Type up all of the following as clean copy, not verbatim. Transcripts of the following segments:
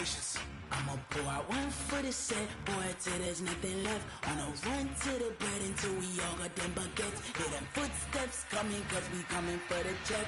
patience. I'ma pour out one for the set, boy, till there's nothing left. On a run to the bread until we all got them baguettes. Hear them footsteps coming, cause we coming for the check.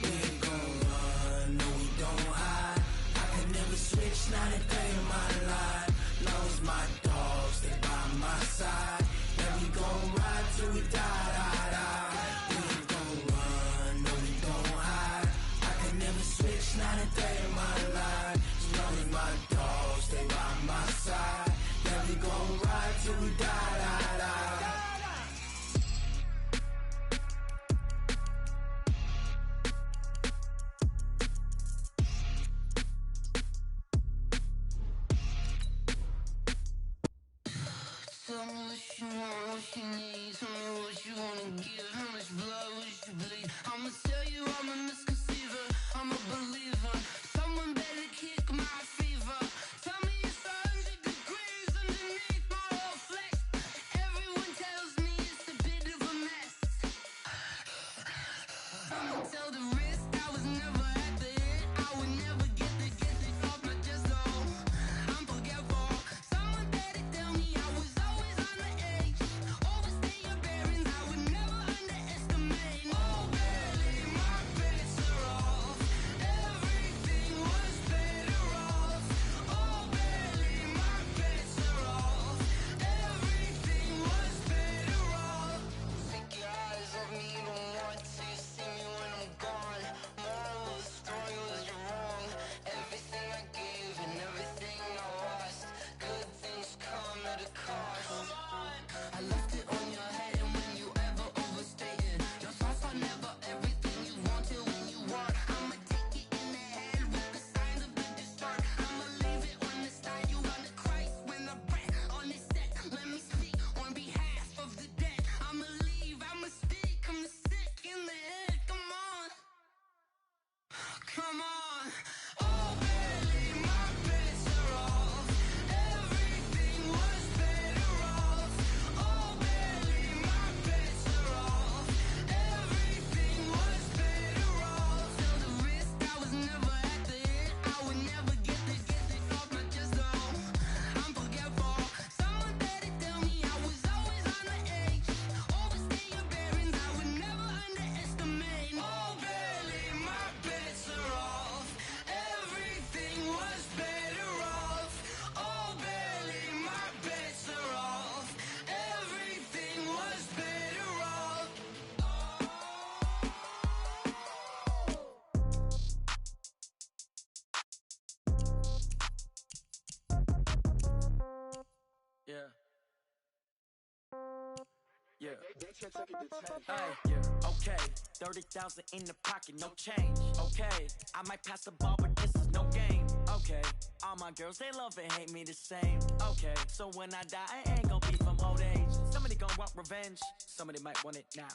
We ain't gon' run, no we don't hide. I can never switch, not a day in my life. Long as my dogs, they by my side. Yeah, we gon' ride till we die, die, die. We ain't gon' run, no we don't hide. I can never switch, not a day in my life. As long as my dogs, they by my side. Yeah, we gon' ride till we die, die, die. Tell me what you want, what you need. Tell me what you wanna give. How much blood would you bleed? I'ma tell you I'm a misconceiver, I'm a believer. Someone better kick my fever. Tell me it's 100 degrees underneath my whole flesh. Everyone tells me it's a bit of a mess. I'ma tell the risk I was never at the hit. I would never get this off my chest though. I'm forgetful. Someone better tell me I was always on the edge. Overstay your bearings, I would never underestimate. Oh barely, my bets are off. Everything was better off. Oh barely, my bets are off. Everything was better off. Take your eyes off me, you don't want to see me when I'm gone. Moral of the story was you're wrong. Everything I gave and everything I lost. Good things come at a cost. I left it on your head, and when you ever overstay it, your thoughts are never everything you want till when you want. I'ma take it in the head with the signs of the distort. I'ma leave it on the side. You on the Christ when the breath on this set. Let me speak on behalf of the dead. I'ma leave, I'ma speak. I'm sick in the head. Come on, come on. Oh, barely, my bets are off. Everything was better off. Oh, barely, my bets are off. Everything was better off. Till the risk I was never at the hit. I would never get this off my chest though. I'm forgetful. Someone better tell me I was always on the edge. Overstay your bearings, I would never underestimate. Oh, barely, my bets are off. Everything was better off. Oh, barely, my bets are off. Everything was better off. Yeah. Yeah. Hey, yeah. Okay. 30,000 in the pocket, no change. Okay. I might pass the ball, but this is no game. Okay. All my girls, they love and hate me the same. Okay. So when I die, I ain't gon' be from old age. Somebody gon' want revenge. Somebody might want it now.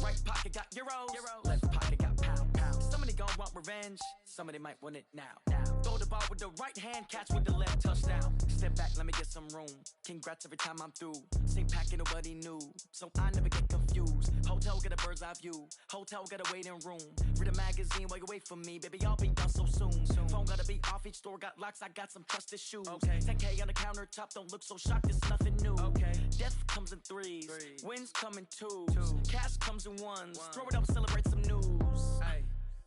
Right pocket got euros. Left pocket got pound. Somebody gon' want revenge. Somebody might want it now. Throw the ball with the right hand, catch with the left, touchdown. Step back, let me get some room. Congrats every time I'm through. Same packet, nobody knew, so I never get confused. Hotel get a bird's eye view. Hotel got a waiting room. Read a magazine while you wait for me, baby. I'll be done so soon. Phone gotta be off, each store got locks. I got some trusted shoes. 10K on the countertop, don't look so shocked. It's nothing new. Death comes in threes. Wins come in twos. Cash comes in ones. Throw it up, celebrate some news.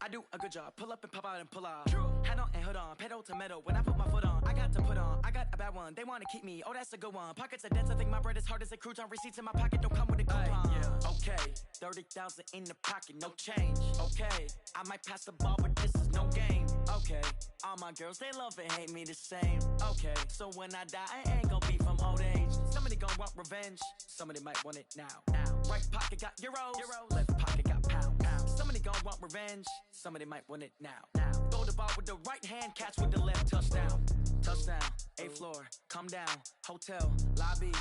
I do a good job, pull up and pop out and pull off. Hat on and hood on, pedal to metal. When I put my foot on, I got to put on. I got a bad one, they wanna keep me. Oh, that's a good one. Pockets are dense, I think my bread is hard as a crouton. Receipts in my pocket don't come with a coupon. Okay, 30,000 in the pocket, no change. Okay, I might pass the ball, but this is no game. Okay, all my girls, they love and hate me the same. Okay, so when I die, I ain't gon' be from old age. Somebody gon' want revenge. Somebody might want it now. Right pocket got euros. Left pocket got pound. Somebody gon' want revenge. Somebody might want it now. Throw the ball with the right hand, catch with the left, touchdown. Touchdown, 8th floor, come down, hotel, lobby.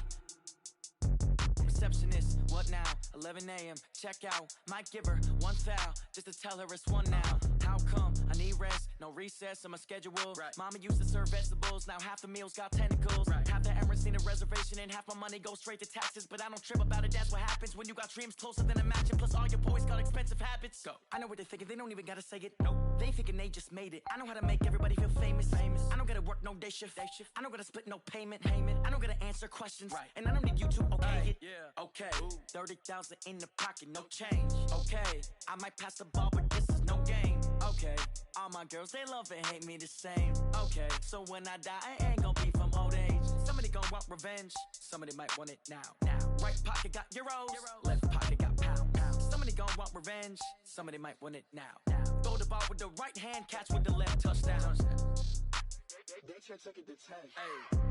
Receptionist, what now? 11 a.m., check out. Might give her one foul, just to tell her it's one now. How come? I need rest, no no recess in my schedule. Mama used to serve vegetables, now half the meals got tentacles. Half the Emirates need a reservation and half my money goes straight to taxes. But I don't trip about it, that's what happens when you got dreams closer than a mansion. Plus all your boys got expensive habits. Go. I know what they're thinking, they don't even gotta say it. Nope. They thinking they just made it. I know how to make everybody feel famous. I don't gotta work no day shift. I don't gotta split no payment. I don't gotta answer questions. And I don't need you to okay it. Okay. 30,000 in the pocket, no change. Okay. I might pass the ball, but this is no game. Okay. All my girls, they love and hate me the same. Okay. So when I die, I ain't gonna be from old age. Somebody gon' want revenge. Somebody might want it now. Right pocket got euros. Left pocket got pounds. Somebody gon' want revenge. Somebody might want it now. Throw the ball with the right hand, catch with the left, touchdown. They check it to 10. Hey.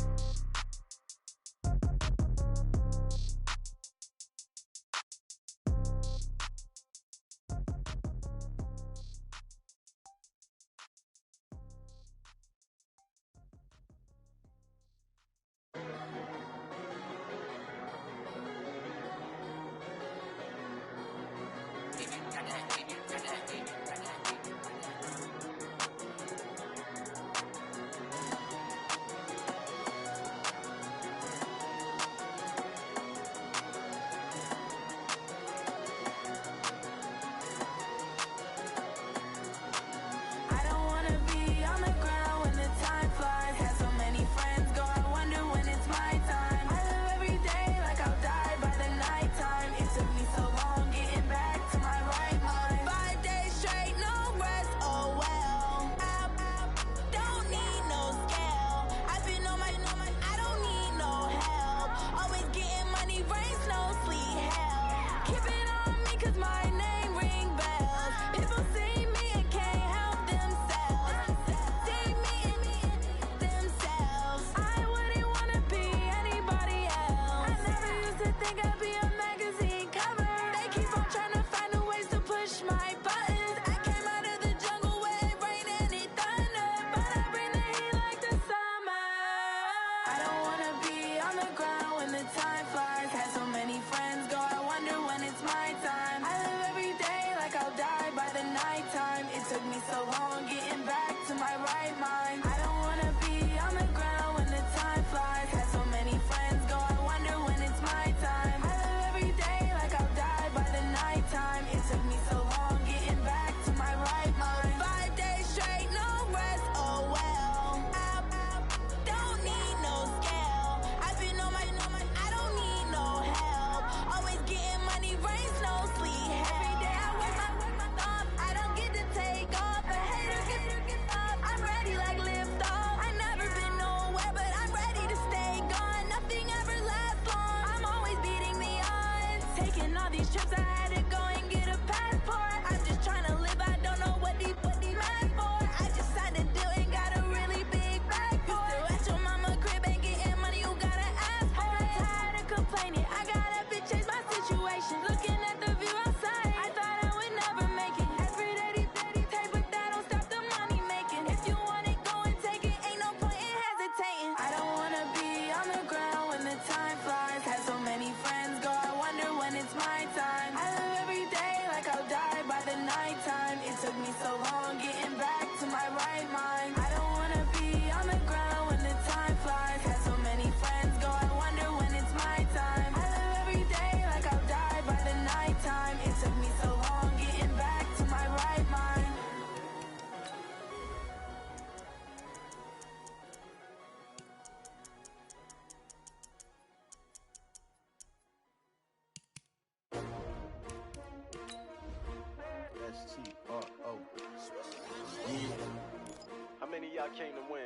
Y'all came to win.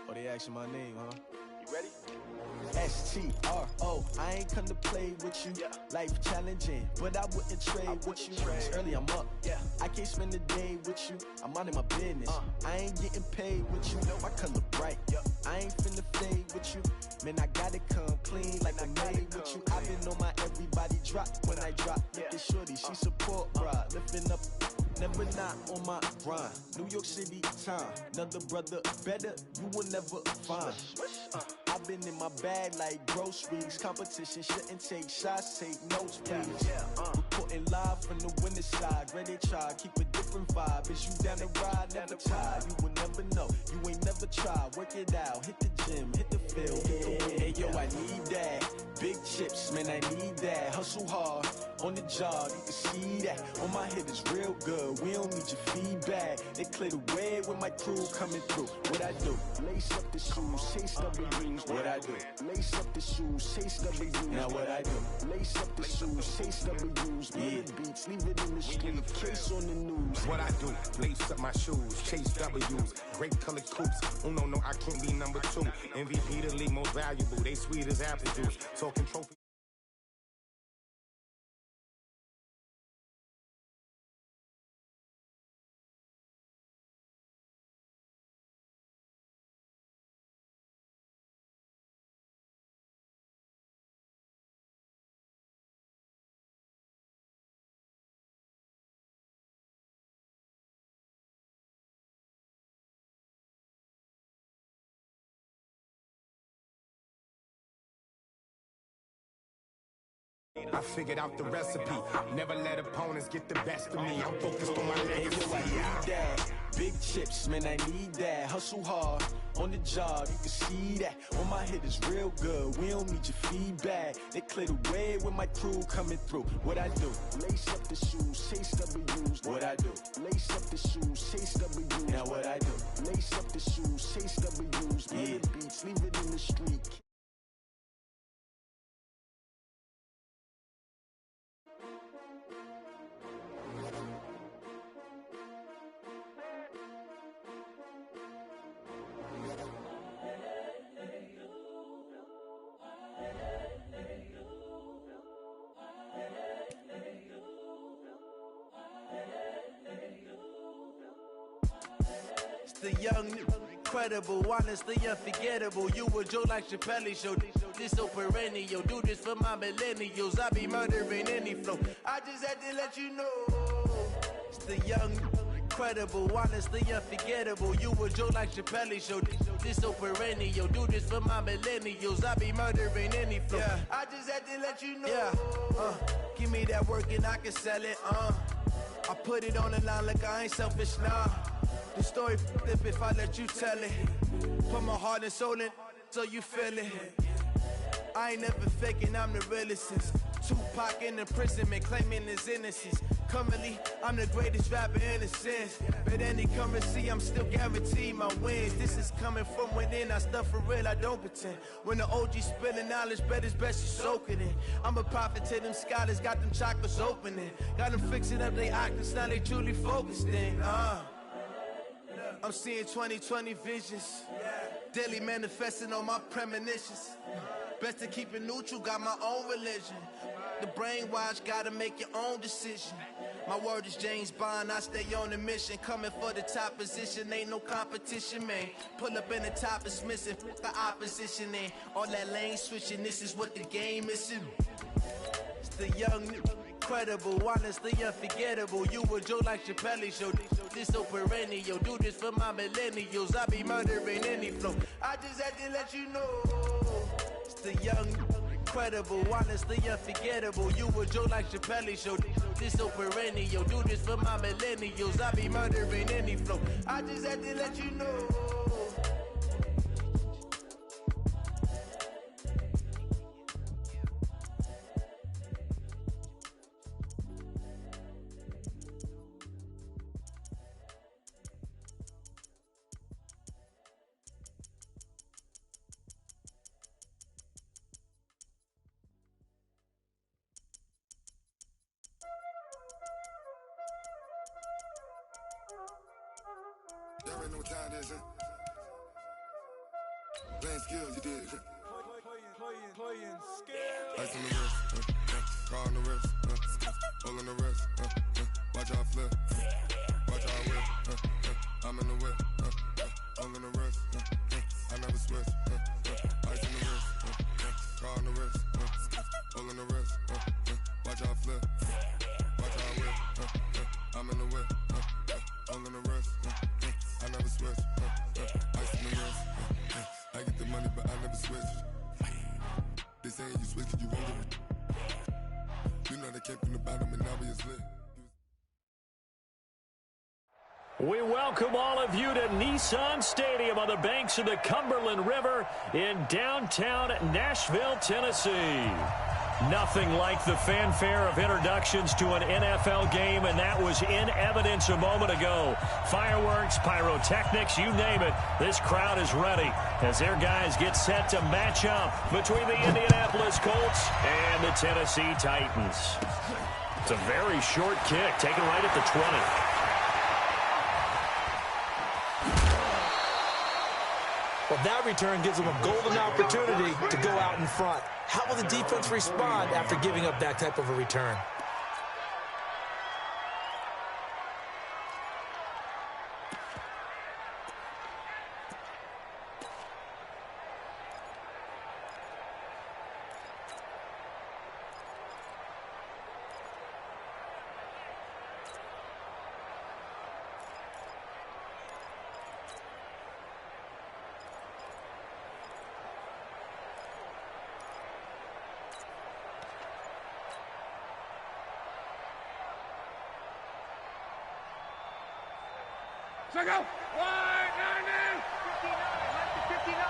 Oh, they asking my name, huh? You ready? S-T-R-O, I ain't come to play with you. Life challenging, but I wouldn't trade with you. It's early, I'm up. I can't spend the day with you. I'm minding my business. I ain't getting paid with you. My color bright. I ain't finna fade with you. Man, I gotta come clean like I made with you. I've been on my everybody drop when I drop. Look at shorty, she support bra. Lifting up, never not on my grind. New York City time, another brother better, you will never find. I've been in my bag like groceries. Competition shouldn't take shots, take notes, please. Reporting live from the winter side. Ready to try, keep a different different vibe. Is you down to ride? Never tired. You will never know. You ain't never tried. Work it out. Hit the gym. Hit the field. Hit the wheel. Hey yo, I need that. Big chips, man, I need that. Hustle hard on the job. You can see that. On my head is real good. We don't need your feedback. They clear the way with my crew coming through. What I do? Lace up the shoes, chase W's. What I do? Lace up the shoes, chase W's. Now what I do? Lace up the shoes, chase W's. Yeah, beats, leave it in the street. Case on the news. What I do? Lace up my shoes, chase W's. Great colored coops. Oh no, I can't be number 2. MVP the league most valuable. They sweet as apple juice. Talking trophy. I figured out the recipe. Never let opponents get the best of me. I'm focused on my legacy. I need that. Big chips, man, I need that. Hustle hard on the job. You can see that. On my head is real good. We don't need your feedback. They clear the way with my crew coming through. What I do? Lace up the shoes, chase W's. What I do? Lace up the shoes, chase W's. Now what I do? Lace up the shoes, chase W's. Yeah, beats, leave it in the street. The young, incredible, honestly unforgettable. You a Joe like Chappelle show. This so perennial. Do this for my millennials. I be murdering any flow. I just had to let you know. It's the young, incredible, honestly unforgettable. You a Joe like Chappelle show. This so perennial. Do this for my millennials. I be murdering any flow. Yeah. I just had to let you know. Yeah. Give me that work and I can sell it. I put it on the line like I ain't selfish, nah. The story flip if I let you tell it. Put my heart and soul in so you feel it. I ain't never faking, I'm the realest since Tupac in imprisonment, claiming his innocence. Currently, I'm the greatest rapper in a sense. But any currency, I'm still guaranteed my wins. This is coming from within, I stuff for real, I don't pretend. When the OG spilling knowledge, bet it's best you soak it in. I'm a prophet to them scholars, got them chakras opening. Got them fixing up they octaves, now they truly focused in. I'm seeing 2020 visions. Daily manifesting on my premonitions. Best to keep it neutral, got my own religion. The brainwash, gotta make your own decision. My word is James Bond, I stay on a mission. Coming for the top position, ain't no competition, man. Pull up in the top is missing, the opposition in. All that lane switching, this is what the game is. It's the young, incredible, honestly unforgettable. You a Joe like Chappelle show. This so perennial. Do this for my millennials. I be murdering any flow. I just had to let you know. It's the young, incredible, honestly unforgettable. You a Joe like Chappelle show. This so perennial. Do this for my millennials. I be murdering any flow. I just had to let you know. Y'all already know what time it is, huh? Playing skills, you did. Playing skills. Ice on the wrist, car on the wrist, hole on the wrist, watch how I flip, watch how I whip, I'm in the whip, hole on the wrist, I never switch, ice on the wrist, car on the wrist, hole on the wrist, watch how I flip, watch how I whip, I'm in the whip, hole on the wrist, I never switch, ice on the wrist, I get the money but I never switch. They saying you switch 'cause you won't get it. You know they came from the bottom and now we is lit. We welcome all of you to Nissan Stadium on the banks of the Cumberland River in downtown Nashville, Tennessee. Nothing like the fanfare of introductions to an NFL game, and that was in evidence a moment ago. Fireworks, pyrotechnics, you name it. This crowd is ready as their guys get set to match up between the Indianapolis Colts and the Tennessee Titans. It's a very short kick, taken right at the 20. Well, that return gives them a golden opportunity to go out in front. How will the defense respond after giving up that type of a return? Check out. 190. 59. Left to 59.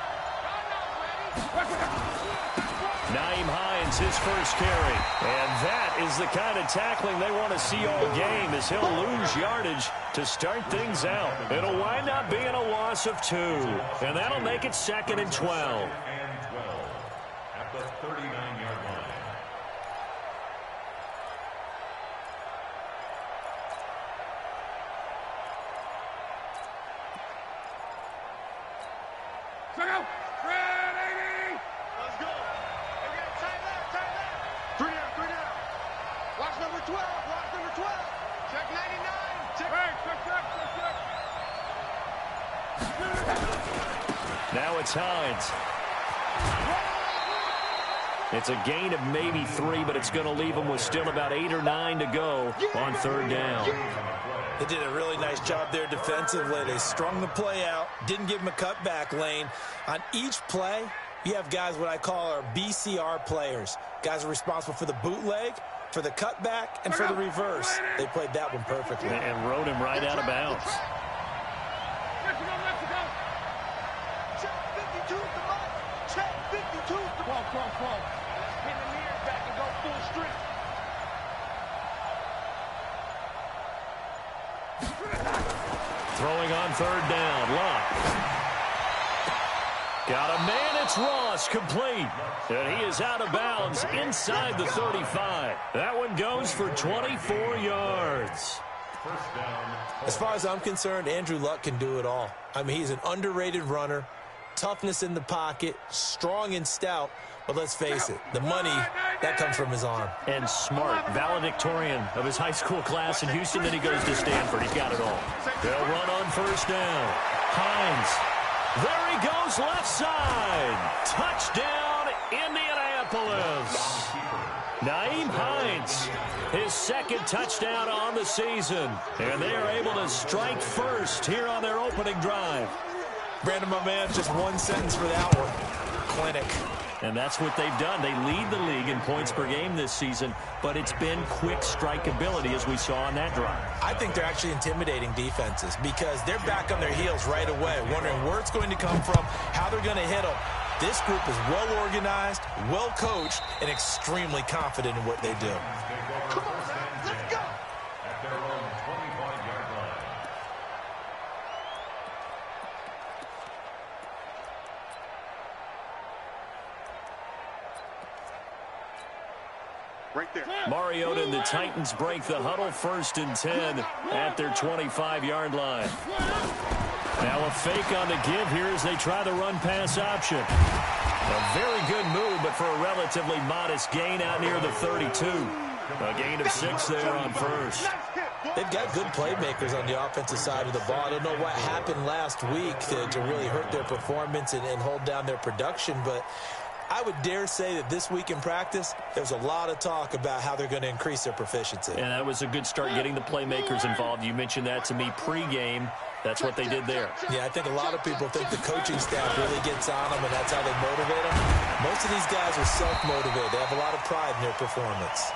Naeem Hines, his first carry. And that is the kind of tackling they want to see all game, as he'll lose yardage to start things out. It'll wind up being a loss of 2. And that'll make it 2nd and 12. At the 39-yard line. Check out. 380. Let's go. Tight left. 3 down. Watch number 12. Check 99. Check. Now it's Hines. It's a gain of maybe 3, but it's going to leave them with still about 8 or 9 to go on 3rd down. They did a really nice job there defensively. They strung the play out, didn't give him a cutback lane. On each play, you have guys what I call our BCR players. Guys are responsible for the bootleg, for the cutback, and for the reverse. They played that one perfectly. And rode him right out of bounds. Mexico. Check 52 to Mike. Check 52 to Mike. Cross. Pin the mirrors back and go full strength. Throwing on 3rd down. Lock. Got a man. It's Ross, complete. And he is out of bounds inside the 35. That one goes for 24 yards. First down. As far as I'm concerned, Andrew Luck can do it all. I mean, he's an underrated runner, toughness in the pocket, strong and stout. But let's face it, the money, that comes from his arm. And smart, valedictorian of his high school class in Houston. Then he goes to Stanford. He's got it all. They'll run on 1st down. Hines. There he goes, left side. Touchdown, Indianapolis. Naeem Hines, his 2nd touchdown on the season. And they are able to strike first here on their opening drive. Brandon, my man, just one sentence for that one. Clinic. And that's what they've done. They lead the league in points per game this season, but it's been quick strikeability as we saw on that drive. I think they're actually intimidating defenses because they're back on their heels right away, wondering where it's going to come from, how they're going to hit them. This group is well organized, well coached, and extremely confident in what they do. Come on, let's go. At their own 25-yard line. Right there. Mariota and the Titans break the huddle. 1st and 10 at their 25-yard line. Now a fake on the give here as they try the run-pass option. A very good move, but for a relatively modest gain out near the 32. A gain of 6 there on 1st. They've got good playmakers on the offensive side of the ball. I don't know what happened last week to really hurt their performance and hold down their production, but I would dare say that this week in practice, there's a lot of talk about how they're going to increase their proficiency. And that was a good start getting the playmakers involved. You mentioned that to me pregame. That's what they did there. Yeah, I think a lot of people think the coaching staff really gets on them, and that's how they motivate them. Most of these guys are self-motivated. They have a lot of pride in their performance.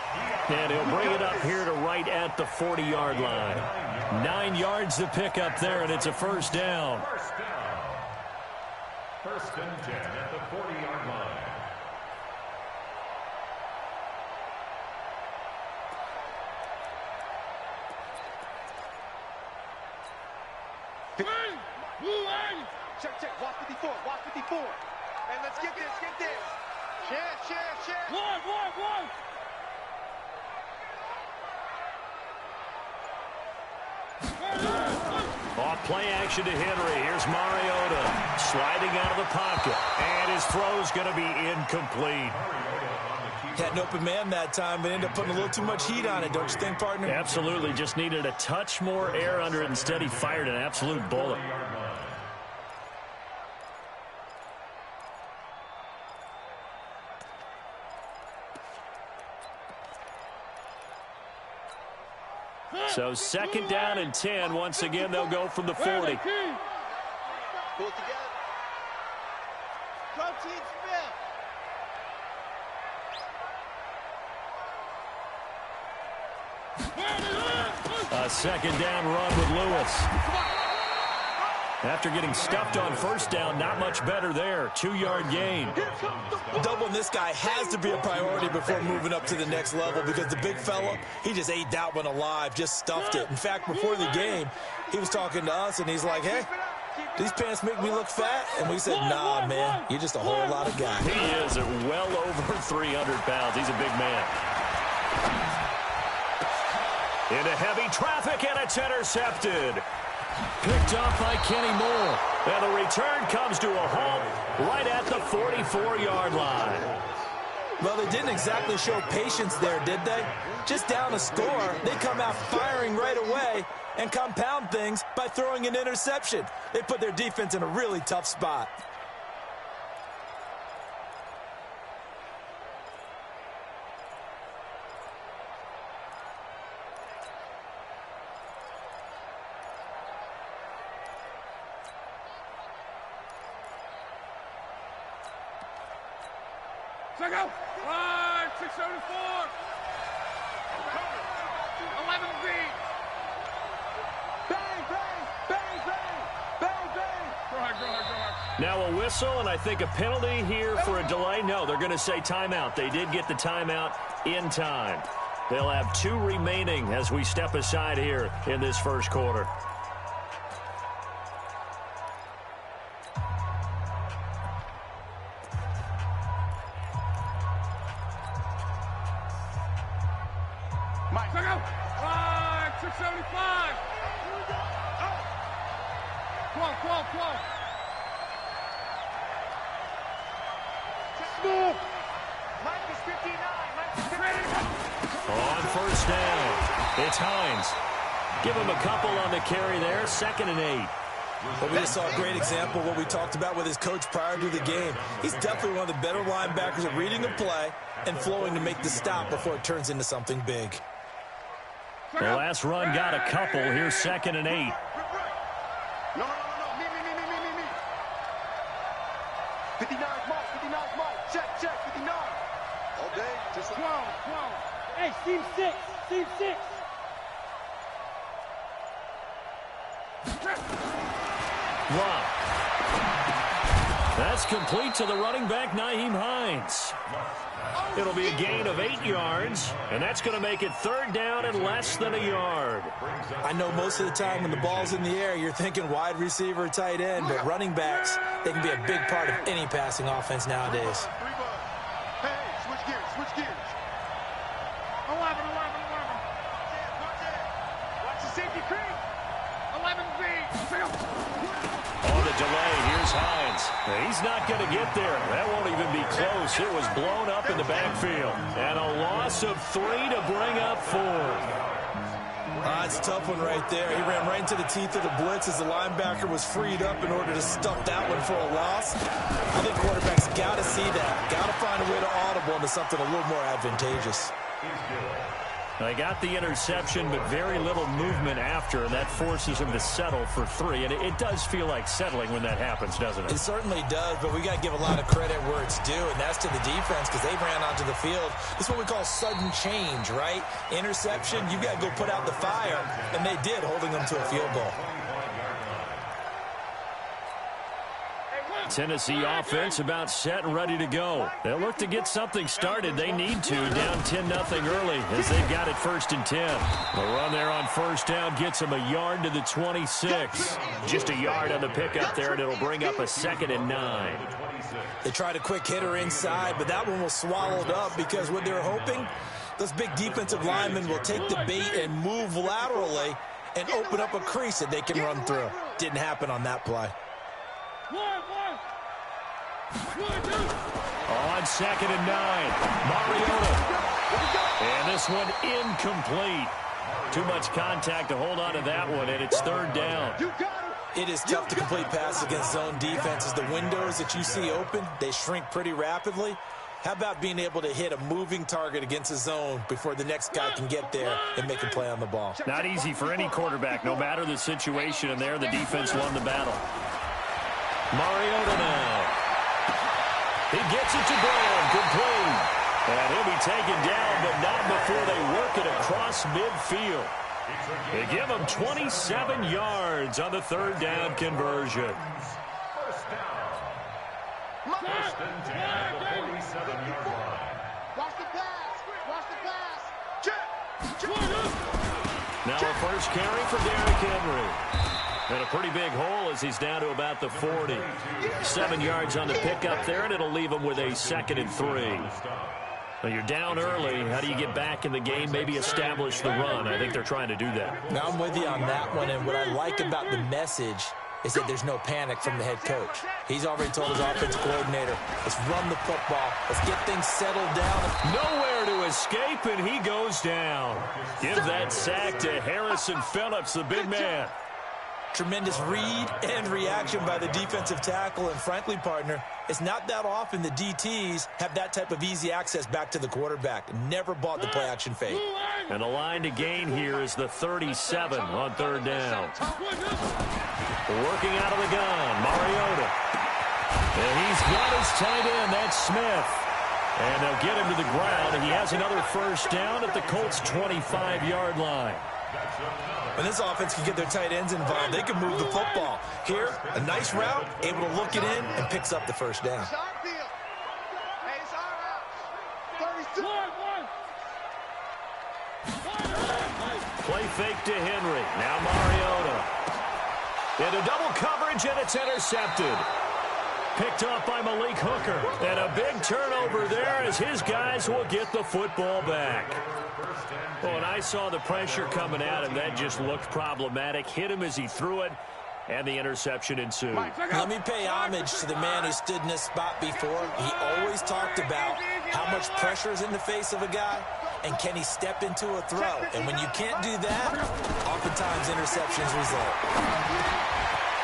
And he'll bring it up here to right at the 40-yard line. 9 yards to pick up there, and it's a first down. First and 10 at the 40-yard line. Check, check. Watch 54. Watch 54. And let's get this. Get this. Share. One. Off play action to Henry. Here's Mariota sliding out of the pocket. And his throw's going to be incomplete. Had an open man that time, but ended up putting a little too much heat on it, don't you think, partner? Absolutely. Just needed a touch more air under it. Instead, he fired an absolute bullet. So second down and 10. Once again, they'll go from the 40. Pull together. Drum team spin. A second down run with Lewis. After getting stuffed on first down, not much better there. 2-yard gain. Doubling this guy has to be a priority before moving up to the next level because the big fella, he just ate that one alive, just stuffed it. In fact, before the game, he was talking to us, and he's like, hey, these pants make me look fat. And we said, nah, man, you're just a whole lot of guy. He is at well over 300 pounds. He's a big man. Into heavy traffic, and it's intercepted. Picked off by Kenny Moore. And the return comes to a halt right at the 44-yard line. Well, they didn't exactly show patience there, did they? Just down a score, they come out firing right away and compound things by throwing an interception. They put their defense in a really tough spot. Check out. 674. 11 feet. Bang, bang. Go ahead. Now a whistle, and I think a penalty here for a delay. No, they're going to say timeout. They did get the timeout in time. They'll have 2 remaining as we step aside here in this first quarter. Mike, check out. 675. 12. Smooth. Mike is 59. On first down, it's Hines. Give him a couple on the carry there. 2nd and 8. Well, we just saw a great example of what we talked about with his coach prior to the game. He's definitely one of the better linebackers at reading the play and flowing to make the stop before it turns into something big. The last run got a couple. Here's 2nd and 8. No. Me. 59's Mike. Check. 59. All day. Just 12. Hey, Steve 6. Wow. That's complete to the running back, Nyheim Hines. It'll be a gain of 8 yards, and that's going to make it 3rd down and less than a yard. I know most of the time when the ball's in the air, you're thinking wide receiver, tight end, but running backs, they can be a big part of any passing offense nowadays. Hey, switch gears. 11. Watch the safety creep. 11 feet. On the delay, here's Hines. Now, he's not going to get there. That won't even be close. It was blown up in the backfield. And a loss of 3 to bring up 4. It's a tough one right there. He ran right into the teeth of the blitz as the linebacker was freed up in order to stuff that one for a loss. I think quarterbacks got to see that. Got to find a way to audible into something a little more advantageous. They got the interception, but very little movement after, and that forces him to settle for 3. And it does feel like settling when that happens, doesn't it? It certainly does, but we got to give a lot of credit where it's due, and that's to the defense because they ran onto the field. This is what we call sudden change, right? Interception, you got to go put out the fire, and they did, holding them to a field goal. Tennessee offense about set and ready to go. They'll look to get something started. They need to, down 10-0 early as they've got it 1st and 10. The run there on 1st down gets them a yard to the 26. Just a yard on the pickup there, and it'll bring up a 2nd and 9. They tried a quick hitter inside, but that one was swallowed up because what they're hoping, those big defensive linemen will take the bait and move laterally and open up a crease that they can run through. Didn't happen on that play. On 2nd and 9, Mariota. And this one incomplete. Too much contact to hold on to that one, and it's 3rd down. It is tough to complete passes against zone defenses. The windows that you see open, they shrink pretty rapidly. How about being able to hit a moving target against a zone before the next guy can get there and make a play on the ball? Not easy for any quarterback, no matter the situation, and there the defense won the battle. Mariota now. He gets it to Brown, complete. And he'll be taken down, but not before they work it across midfield. They give him 27 yards on the 3rd down conversion. First and 10 at the 47-yard line. Watch the pass. Watch the pass. Now a first carry for Derrick Henry. And a pretty big hole as he's down to about the 40. 7 yards on the pickup there, and it'll leave him with a 2nd and 3. Well, you're down early. How do you get back in the game, maybe establish the run? I think they're trying to do that. Now I'm with you on that one, and what I like about the message is that there's no panic from the head coach. He's already told his offensive coordinator, let's run the football. Let's get things settled down. Nowhere to escape, and he goes down. Give that sack to Harrison Phillips, the big man. Tremendous read and reaction by the defensive tackle, and frankly, partner, it's not that often the DTs have that type of easy access back to the quarterback. Never bought the play-action fake. And the line to gain here is the 37 on 3rd down. Working out of the gun, Mariota. And he's got his tight end, that's Smith. And they'll get him to the ground, and he has another 1st down at the Colts' 25-yard line. When this offense can get their tight ends involved, they can move the football. Here, a nice route, able to look it in, and picks up the 1st down. Play fake to Henry. Now Mariota. Into double coverage, and it's intercepted. Picked off by Malik Hooker. And a big turnover there as his guys will get the football back. Well, and I saw the pressure coming at him. That just looked problematic. Hit him as he threw it, and the interception ensued. Let me pay homage to the man who stood in this spot before. He always talked about how much pressure is in the face of a guy, and can he step into a throw. And when you can't do that, oftentimes interceptions result.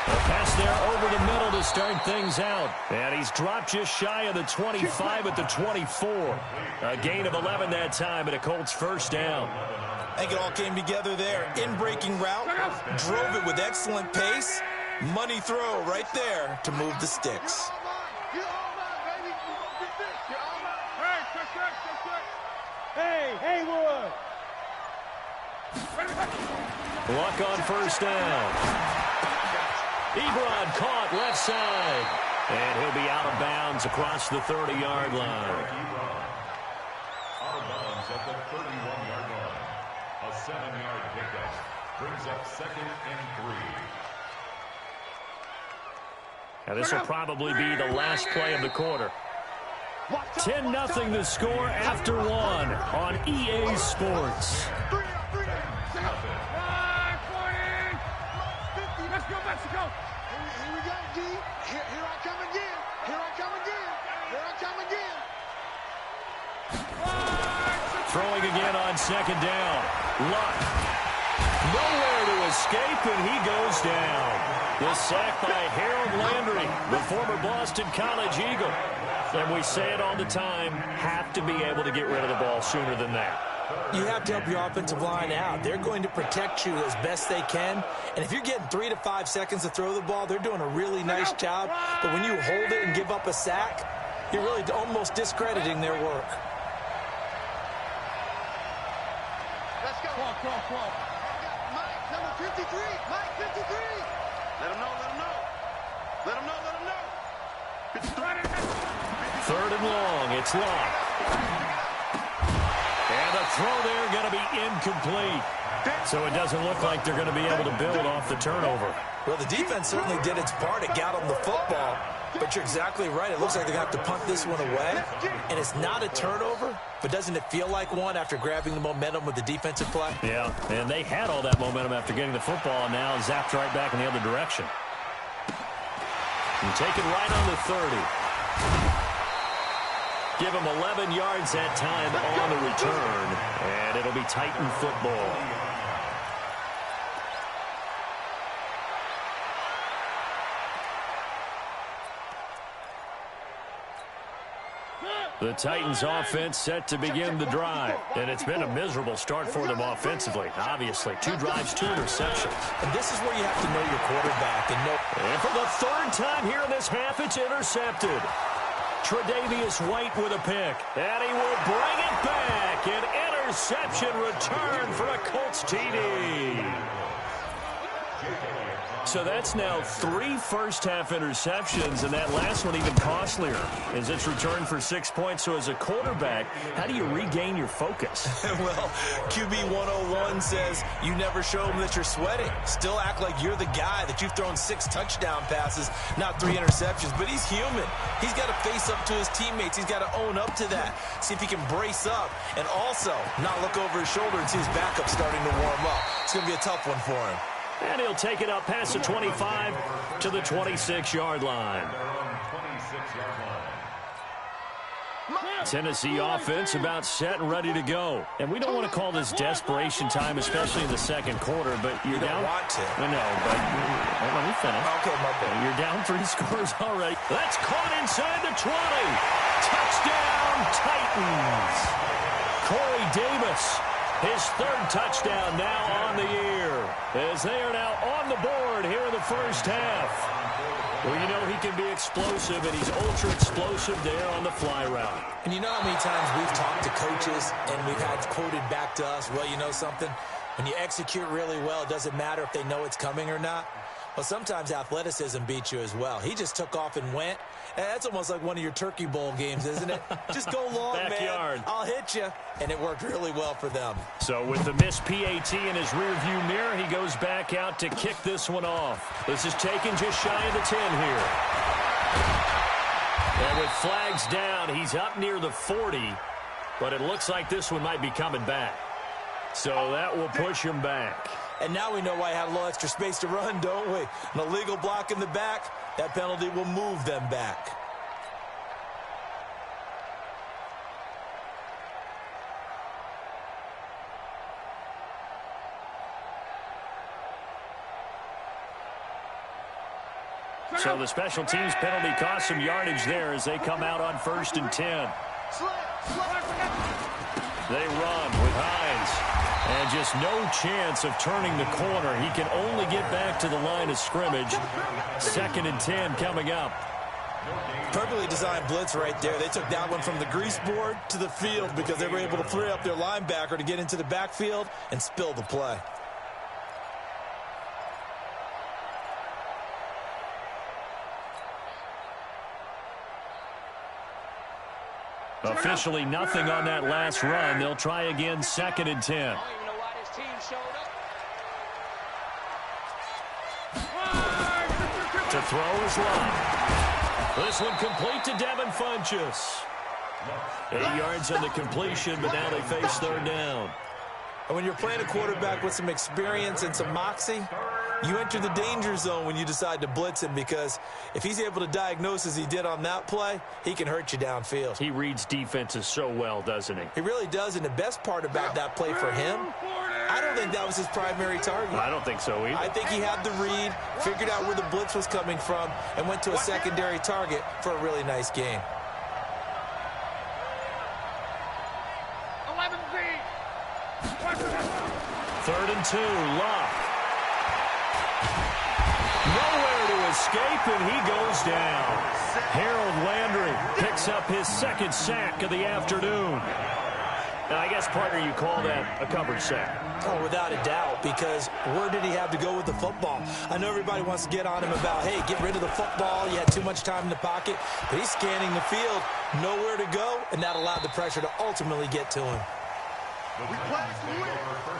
A pass there over the middle to start things out. And he's dropped just shy of the 25 at the 24. A gain of 11 that time, and a Colts 1st down. I think it all came together there. In-breaking route, drove it with excellent pace. Money throw right there to move the sticks. Hey, Haywood. Luck on 1st down. Ebron caught left side. And he'll be out of bounds across the 30-yard line. Out of bounds at the 31-yard line. A 7-yard pickup brings up 2nd and 3. Now this will probably be the last play of the quarter. 10-0 the score after 1 on EA Sports. Let's go, Mexico. Here we go, D. Here I come again. Here I come again. Here I come again. Throwing again on 2nd down. Luck. Nowhere to escape, and he goes down. The sack by Harold Landry, the former Boston College Eagle. And we say it all the time, have to be able to get rid of the ball sooner than that. You have to help your offensive line out. They're going to protect you as best they can. And if you're getting 3 to 5 seconds to throw the ball, they're doing a really nice job. But when you hold it and give up a sack, you're really almost discrediting their work. Let's go. Come on. Mike, number 53. Mike, 53. Let him know. Third and long. It's locked. And the throw there going to be incomplete. So it doesn't look like they're going to be able to build off the turnover. Well, the defense certainly did its part. It got them the football. But you're exactly right. It looks like they're going to have to punt this one away. And it's not a turnover, but doesn't it feel like one after grabbing the momentum with the defensive play? Yeah, and they had all that momentum after getting the football, and now zapped right back in the other direction. And take it right on the 30. Give him 11 yards that time on the return, and it'll be Titan football. The Titans offense set to begin the drive, and it's been a miserable start for them offensively. Obviously, 2 drives, 2 interceptions. And this is where you have to know your quarterback and know. And for the 3rd time here in this half, it's intercepted. Tre'Davious White with a pick, and he will bring it back. An interception return for a Colts TD. So that's now 3 first-half interceptions, and that last one even costlier as it's returned for 6 points. So as a quarterback, how do you regain your focus? Well, QB 101 says you never show them that you're sweating. Still act like you're the guy, that you've thrown 6 touchdown passes, not 3 interceptions. But he's human. He's got to face up to his teammates. He's got to own up to that. See if he can brace up and also not look over his shoulder and see his backup starting to warm up. It's going to be a tough one for him. And he'll take it up past the 25 to the 26-yard line. Tennessee offense about set and ready to go. And we don't want to call this desperation time, especially in the second quarter, but you're down. You don't want to. I know, but let me finish. Okay, my bad. You're down 3 scores already. That's caught inside the 20. Touchdown, Titans. Corey Davis, his 3rd touchdown now on the year, as they are now on the board here in the first half. Well, you know he can be explosive, and he's ultra-explosive there on the fly route. And you know how many times we've talked to coaches and we've had quoted back to us, well, you know something? When you execute really well, it doesn't matter if they know it's coming or not. Well, sometimes athleticism beats you as well. He just took off and went. And that's almost like one of your Turkey Bowl games, isn't it? Just go long, Backyard. man. I'll hit you. And it worked really well for them. So with the missed PAT in his rearview mirror, he goes back out to kick this one off. This is taken just shy of the 10 here. And with flags down, he's up near the 40. But it looks like this one might be coming back. So that will push him back. And now we know why he had a little extra space to run, don't we? An illegal block in the back. That penalty will move them back. So the special teams penalty cost some yardage there as they come out on 1st and 10. They run with Hines. And just no chance of turning the corner. He can only get back to the line of scrimmage. 2nd and 10 coming up. Perfectly designed blitz right there. They took that one from the grease board to the field because they were able to free up their linebacker to get into the backfield and spill the play. Officially nothing on that last run. They'll try again, 2nd and 10. To throw is Love. This one complete to Devin Funchess. 8 yards on the completion, but now they face 3rd down. And when you're playing a quarterback with some experience and some moxie, you enter the danger zone when you decide to blitz him, because if he's able to diagnose as he did on that play, he can hurt you downfield. He reads defenses so well, doesn't he? He really does, and the best part about that play for him, I don't think that was his primary target. I don't think so either. I think he had the read, figured out where the blitz was coming from, and went to a secondary target for a really nice gain. 11 feet. and 2. Luck. Nowhere to escape, and he goes down. Harold Landry picks up his second sack of the afternoon. Now, I guess, partner, you call that a covered sack. Oh, without a doubt, because where did he have to go with the football? I know everybody wants to get on him about, hey, get rid of the football. You had too much time in the pocket. But he's scanning the field, nowhere to go, and that allowed the pressure to ultimately get to him. We play to win.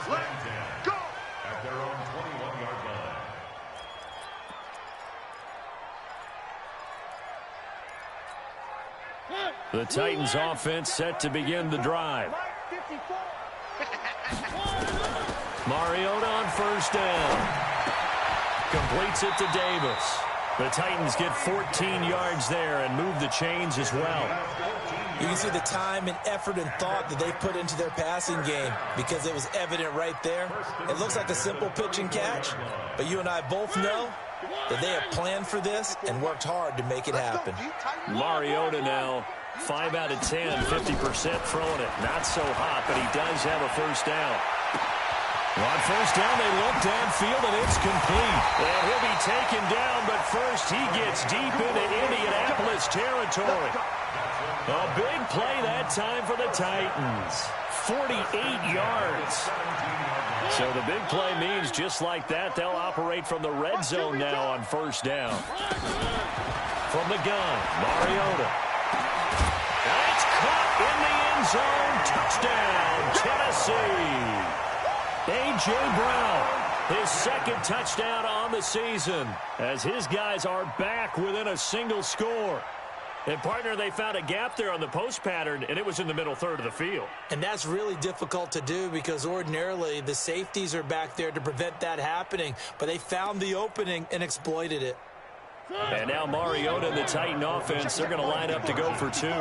Let's go. At their own 21-yard line. The Titans offense set to begin the drive. Mariota on first down. Completes it to Davis. The Titans get 14 yards there and move the chains as well. You can see the time and effort and thought that they put into their passing game because it was evident right there. It looks like a simple pitch and catch, but you and I both know that they have planned for this and worked hard to make it happen. Mariota now 5 out of 10, 50% throwing it. Not so hot, but he does have a first down. On first down, they look downfield, and it's complete. And he'll be taken down, but first he gets deep into Indianapolis territory. A big play that time for the Titans. 48 yards. So the big play means just like that, they'll operate from the red zone now on first down. From the gun, Mariota. And it's caught in the end zone. Touchdown, Tennessee. A.J. Brown, his second touchdown on the season, as his guys are back within a single score. And, partner, they found a gap there on the post pattern, and it was in the middle third of the field. And that's really difficult to do because ordinarily the safeties are back there to prevent that happening. But they found the opening and exploited it. And now Mariota and the Titan offense, they're going to line up to go for 2.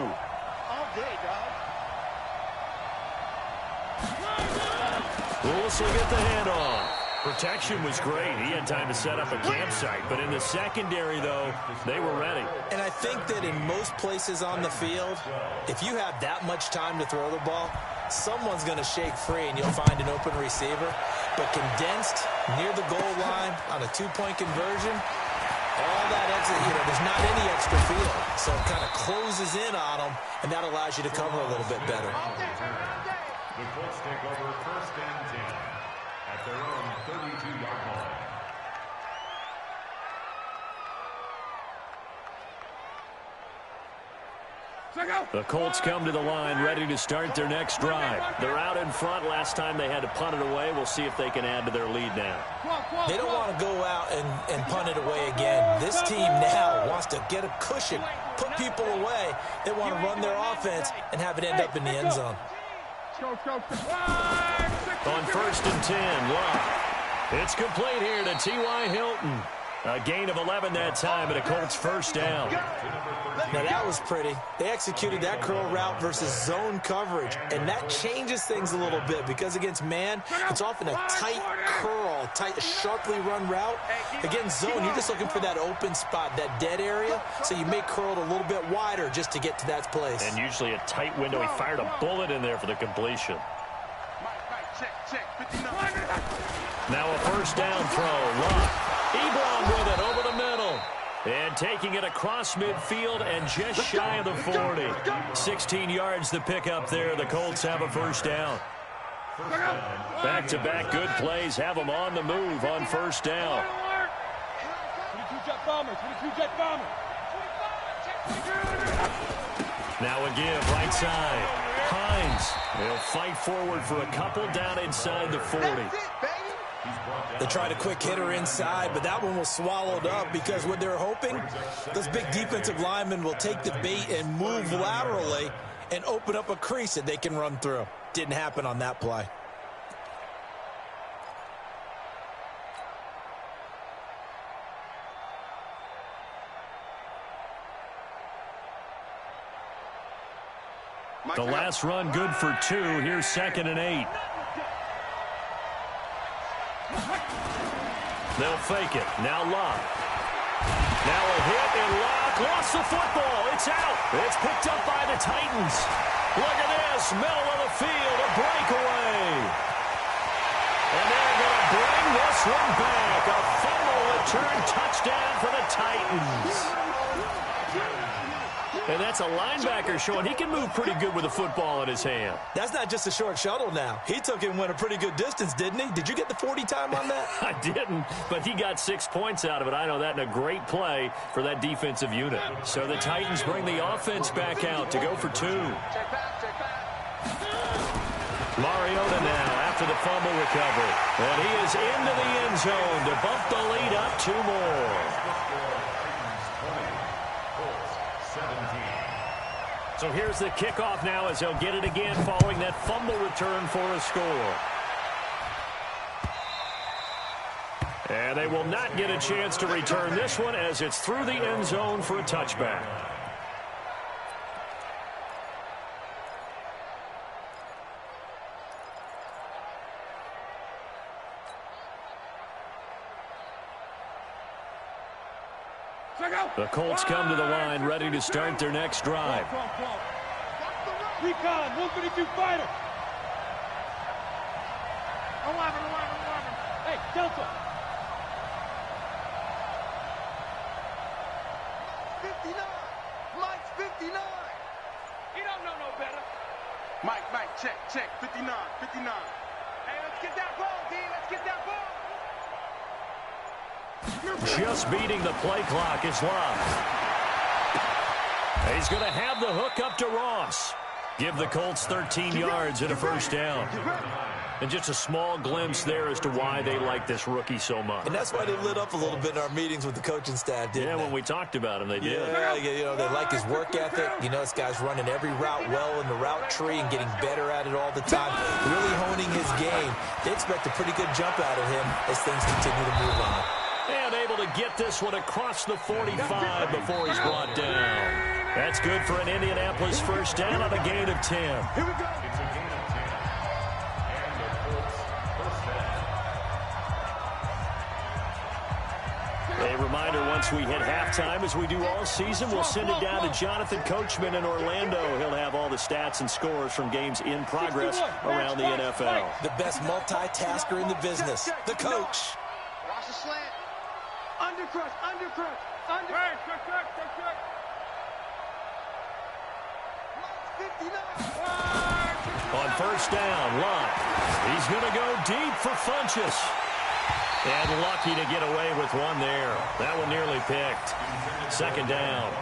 Willis will get the handoff. Protection was great. He had time to set up a campsite. But in the secondary, though, they were ready. And I think that in most places on the field, if you have that much time to throw the ball, someone's going to shake free and you'll find an open receiver. But condensed near the goal line on a 2-point conversion, all that extra, there's not any extra field. So it kind of closes in on them, and that allows you to cover a little bit better. The Colts take over first and 10 at their own 32-yard line. The Colts come to the line ready to start their next drive. They're out in front. Last time they had to punt it away. We'll see if they can add to their lead now. They don't want to go out and punt it away again. This team now wants to get a cushion, put people away. They want to run their offense and have it end up in the end zone. On first and 10, Luck. It's complete here to T.Y. Hilton. A gain of 11 that time and a Colts first down. Now that was pretty. They executed that curl route versus zone coverage, and that changes things a little bit because against man, it's often a tight curl, tight, sharply run route. Against zone, you're just looking for that open spot, that dead area, so you may curl it a little bit wider just to get to that place. And usually a tight window. He fired a bullet in there for the completion. Now a first down throw. Luck. Ebron with it over the middle. And taking it across midfield and just shy of the 40. 16 yards the pickup there. The Colts have a first down. Back-to-back good plays have them on the move on first down. Now a give right side. Hines. They'll fight forward for a couple down inside the 40. They tried a quick hitter inside, but that one was swallowed up because what they're hoping, those big defensive linemen will take the bait and move laterally and open up a crease that they can run through. Didn't happen on that play. The last run good for 2. Here's 2nd and 8. They'll fake it. Now Luck. Now a hit, and Luck lost the football. It's out. It's picked up by the Titans. Look at this. Middle of the field. A breakaway. And they're going to this one back. A fumble return touchdown for the Titans. And that's a linebacker showing he can move pretty good with the football in his hand. That's not just a short shuttle now. He took it and went a pretty good distance, didn't he? Did you get the 40 time on that? I didn't, but he got 6 points out of it. I know that, and a great play for that defensive unit. So the Titans bring the offense back out to go for 2. Mariota now after the fumble recovery. And he is into the end zone to bump the lead up 2 more. So here's the kickoff now as they'll get it again following that fumble return for a score. And they will not get a chance to return this one as it's through the end zone for a touchback. The Colts come to the line, ready to start their next drive. Recon, 152 fighter. 11. Hey, Delta. 59. Mike's 59. He don't know no better. Mike, check. 59. Hey, let's get that ball, D. Let's get that ball. Just beating the play clock is Love. He's going to have the hook up to Ross. Give the Colts 13 yards and a first down. And just a small glimpse there as to why they like this rookie so much. And that's why they lit up a little bit in our meetings with the coaching staff, didn't they? When we talked about him, they did. Yeah, they like his work ethic. This guy's running every route well in the route tree and getting better at it all the time, really honing his game. They expect a pretty good jump out of him as things continue to move on. And able to get this one across the 45 before he's brought down. That's good for an Indianapolis first down on a gain of 10. Here we go. It's a gain of 10. And the Colts first down. A reminder, once we hit halftime, as we do all season, we'll send it down to Jonathan Coachman in Orlando. He'll have all the stats and scores from games in progress around the NFL. The best multitasker in the business, the coach. Watch the slant. Undercrush. Hey, check. On first down, Lott. He's going to go deep for Funchess. And lucky to get away with one there. That one nearly picked. Second down.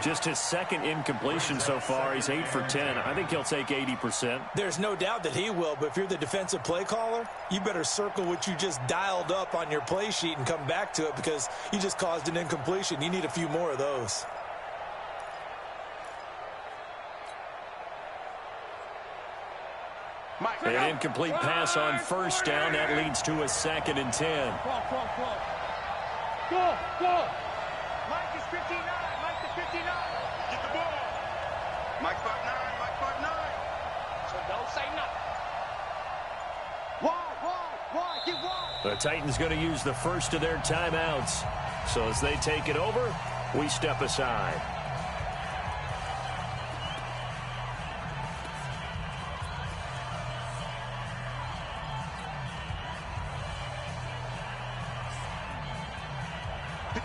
Just his second incompletion so far. He's 8 for 10. I think he'll take 80%. There's no doubt that he will, but if you're the defensive play caller, you better circle what you just dialed up on your play sheet and come back to it because you just caused an incompletion. You need a few more of those. An incomplete pass on first down. That leads to a 2nd and 10. Go. Mike is 59. Mike the 59. Get the ball. Mike 5'9. So don't say nothing. Why? Get wide. The Titans going to use the first of their timeouts. So as they take it over, we step aside.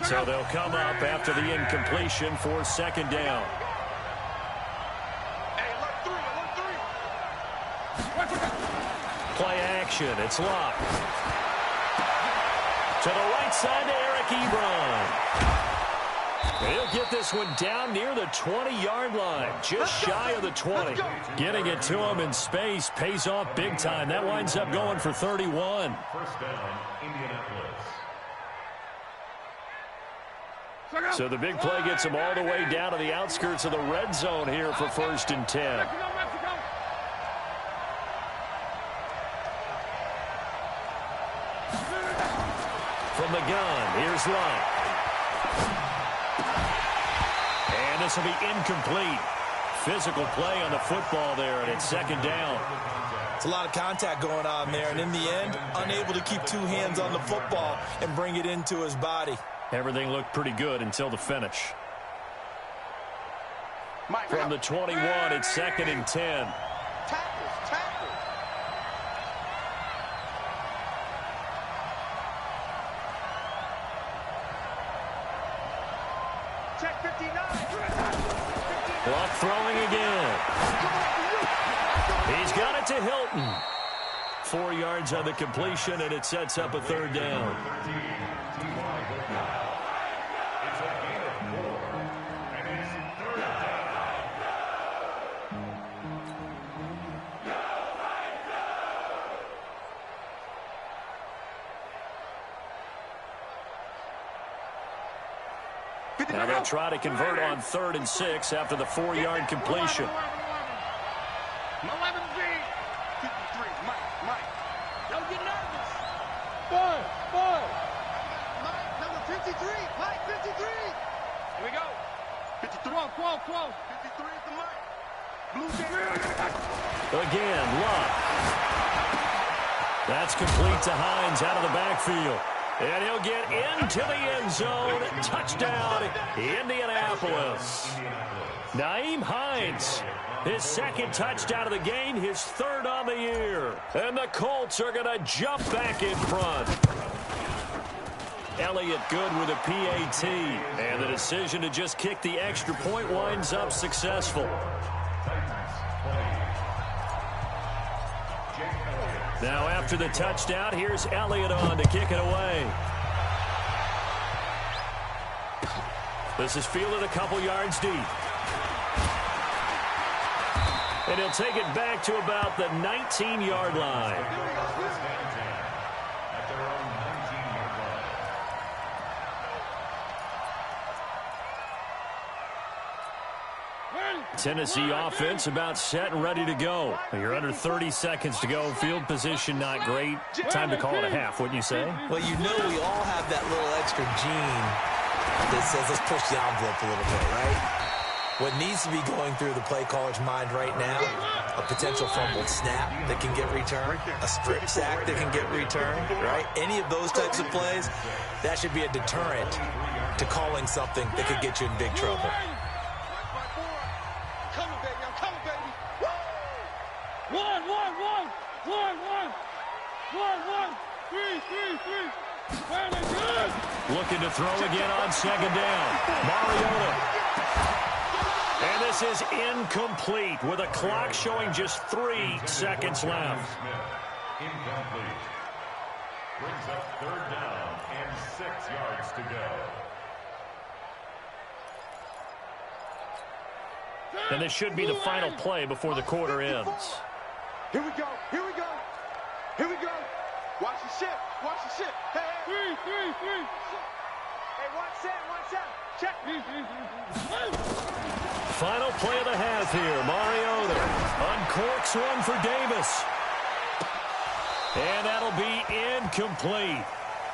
So they'll come up after the incompletion for second down. Play action. It's Lott. To the right side to Eric Ebron. He'll get this one down near the 20-yard line. Just shy of the 20. Getting it to him in space pays off big time. That winds up going for 31. First down, Indianapolis. So the big play gets him all the way down to the outskirts of the red zone here for 1st and 10. From the gun, here's Lott. And this will be incomplete. Physical play on the football there, and it's second down. It's a lot of contact going on there, and in the end, unable to keep 2 hands on the football and bring it into his body. Everything looked pretty good until the finish. From the 21, it's 2nd and 10. Tackles. check 59. Luck throwing again. He's got it to Hilton. 4 yards on the completion, and it sets up a third down. Now they'll try to convert on 3rd and 6 after the 4-yard completion. 11 V. 53. Mike. Don't get nervous. 5. Mike, number 53. Mike, 53. Here we go. 53. 12. 53 is the Mike. Blue Again, Luck. That's complete to Hines out of the backfield. And he'll get into the end zone. Touchdown, Indianapolis. Nyheim Hines, his 2nd touchdown of the game, his 3rd on the year. And the Colts are going to jump back in front. Elliott good with a PAT. And the decision to just kick the extra point winds up successful. Now after the touchdown, here's Elliott on to kick it away. This is fielded a couple yards deep. And he'll take it back to about the 19-yard line. Tennessee offense about set and ready to go. You're under 30 seconds to go. Field position not great. Time to call it a half, wouldn't you say? Well, you know we all have that little extra gene that says let's push the envelope a little bit, right? What needs to be going through the play caller's mind right now, a potential fumbled snap that can get returned, a strip sack that can get returned, right? Any of those types of plays, that should be a deterrent to calling something that could get you in big trouble. Looking to throw again on 2nd down. Mariota. And this is incomplete with a clock showing just 3 seconds left. Incomplete. Brings up 3rd down and 6 yards to go. And this should be the final play before the quarter ends. Here we go. Watch the ship. Hey. 3. Hey, watch that. Check. Final play of the half here. Mariota uncorks one for Davis. And that'll be incomplete.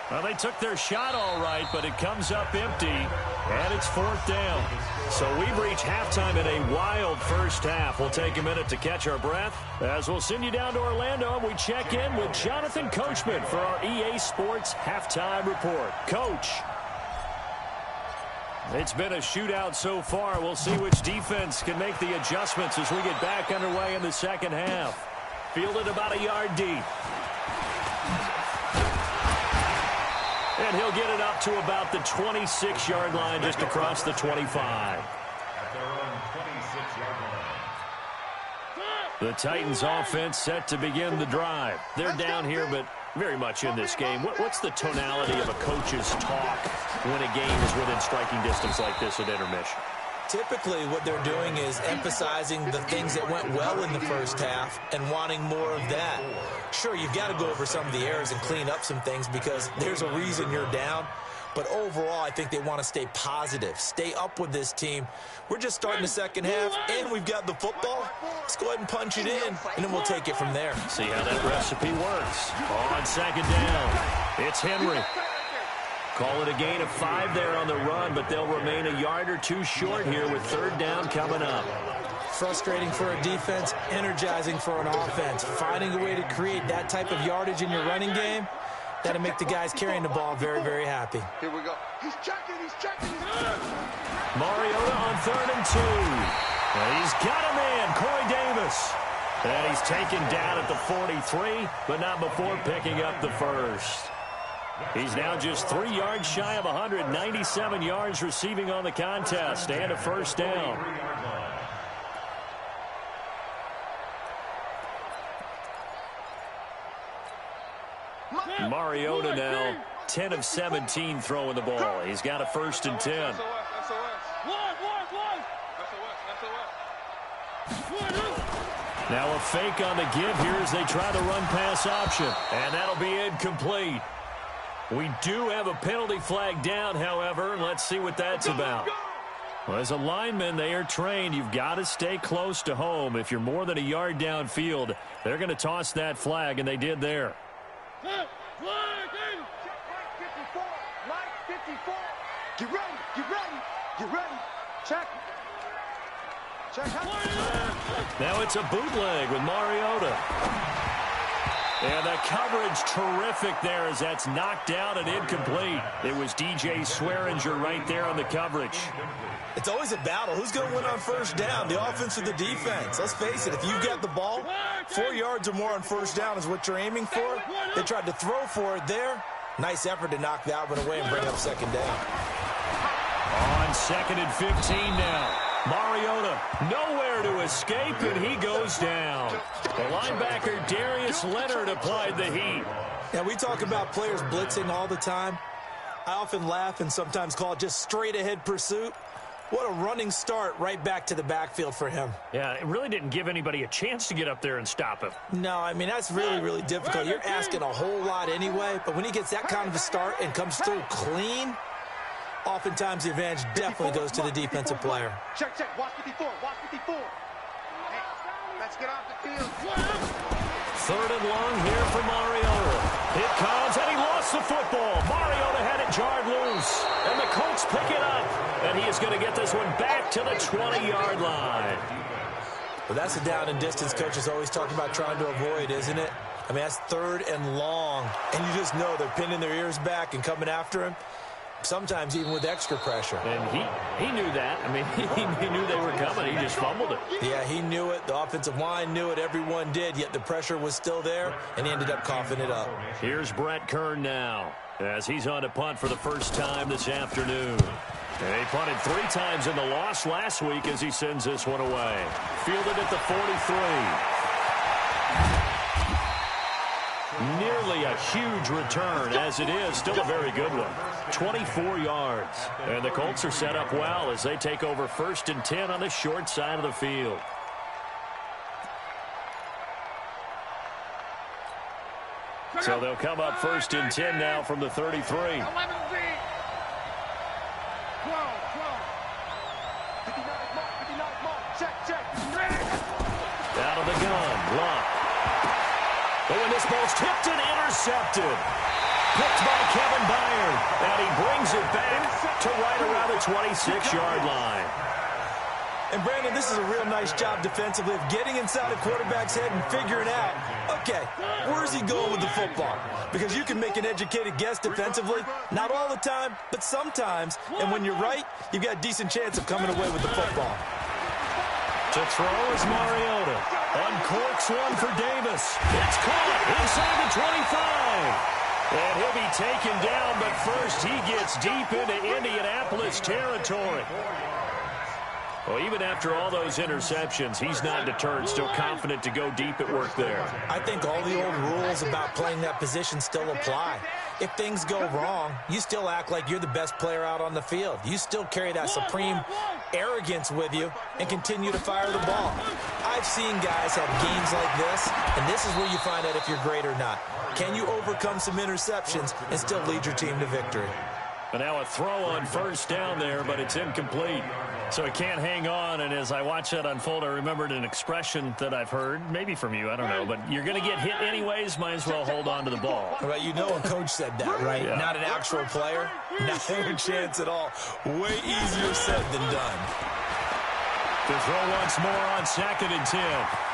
Well, they took their shot all right, but it comes up empty, and it's 4th down. So we've reached halftime in a wild first half. We'll take a minute to catch our breath as we'll send you down to Orlando, and we check in with Jonathan Coachman for our EA Sports Halftime Report. Coach. It's been a shootout so far. We'll see which defense can make the adjustments as we get back underway in the second half. Fielded about a yard deep. And he'll get it up to about the 26-yard line, just across the 25. At their own 26-yard line. The Titans offense set to begin the drive. They're down here, but very much in this game. What's the tonality of a coach's talk when a game is within striking distance like this at intermission? Typically, what they're doing is emphasizing the things that went well in the first half and wanting more of that. Sure, you've got to go over some of the errors and clean up some things because there's a reason you're down. But overall, I think they want to stay positive, stay up with this team. We're just starting the second half, and we've got the football. Let's go ahead and punch it in, and then we'll take it from there. See how that recipe works. On 2nd down, it's Henry. Call it a gain of 5 there on the run, but they'll remain a yard or 2 short here with 3rd down coming up. Frustrating for a defense, energizing for an offense. Finding a way to create that type of yardage in your running game, that'll make the guys carrying the ball very, very happy. Here we go. He's checking. Mariota on 3rd and 2. And he's got a man, Corey Davis. And he's taken down at the 43, but not before picking up the first. He's now just 3 yards shy of 197 yards receiving on the contest and a first down. Mariota now 10 of 17 throwing the ball. He's got a 1st and 10. Now a fake on the give here as they try the run-pass option. And that'll be incomplete. We do have a penalty flag down, however, and let's see what that's about. Well, as a lineman, they are trained. You've got to stay close to home. If you're more than a yard downfield, they're going to toss that flag, and they did there. Flag 54. Flag 54. Get ready. Get ready. Get ready. Check. Now it's a bootleg with Mariota. And the coverage terrific there as that's knocked down and incomplete. It was DJ Swearinger right there on the coverage. It's always a battle. Who's going to win on first down, the offense or the defense? Let's face it, if you've got the ball, 4 yards or more on first down is what you're aiming for. They tried to throw for it there. Nice effort to knock that one away and bring up 2nd down. On 2nd and 15 now. Mariota nowhere to escape, and he goes down. The linebacker Darius Leonard applied the heat. Yeah, we talk about players blitzing all the time. I often laugh and sometimes call it just straight-ahead pursuit. What a running start right back to the backfield for him. Yeah, it really didn't give anybody a chance to get up there and stop him. No, I mean, that's really, really difficult. You're asking a whole lot anyway, but when he gets that kind of a start and comes through clean, oftentimes the advantage definitely goes to the defensive player. Check. Watch 54. Watch 54. Hey, let's get off the field. 3rd and long here for Mariota. It comes, and he lost the football. Mariota had it jarred loose, and the Colts pick it up. And he is going to get this one back to the 20-yard line. Well, that's the down and distance coaches always talk about trying to avoid, isn't it? I mean, that's 3rd and long, and you just know they're pinning their ears back and coming after him. Sometimes even with extra pressure. And he knew that. I mean, he knew they were coming. He just fumbled it. Yeah, he knew it. The offensive line knew it. Everyone did, yet the pressure was still there, and he ended up coughing it up. Here's Brett Kern now as he's on to punt for the first time this afternoon. And he punted 3 times in the loss last week as he sends this one away. Fielded at the 43. Nearly a huge return, as it is. Still a very good one. 24 yards. And the Colts are set up well as they take over 1st and 10 on the short side of the field. So they'll come up 1st and 10 now from the 33. 11 feet. 12. 59 mark. Check. Out of the gun. Lock. Oh, and this ball's tipped and intercepted. Picked by Kevin Byard. And he brings it back to right around the 26-yard line. And, Brandon, this is a real nice job defensively of getting inside a quarterback's head and figuring out, okay, where's he going with the football? Because you can make an educated guess defensively, not all the time, but sometimes. And when you're right, you've got a decent chance of coming away with the football. To throw is Mariota. Uncorks one for Davis. It's caught inside the 25. And he'll be taken down, but first he gets deep into Indianapolis territory. Well, even after all those interceptions, he's not deterred, still confident to go deep at work there. I think all the old rules about playing that position still apply. If things go wrong, you still act like you're the best player out on the field. You still carry that supreme arrogance with you and continue to fire the ball. I've seen guys have games like this, and this is where you find out if you're great or not. Can you overcome some interceptions and still lead your team to victory? And now a throw on 1st down there, but it's incomplete. So he can't hang on, and as I watch that unfold, I remembered an expression that I've heard, maybe from you, I don't know, but you're going to get hit anyways, might as well hold on to the ball. Well, you know a coach said that, right? Yeah. Not an actual player. Not a chance at all. Way easier said than done. To throw once more on 2nd and 10.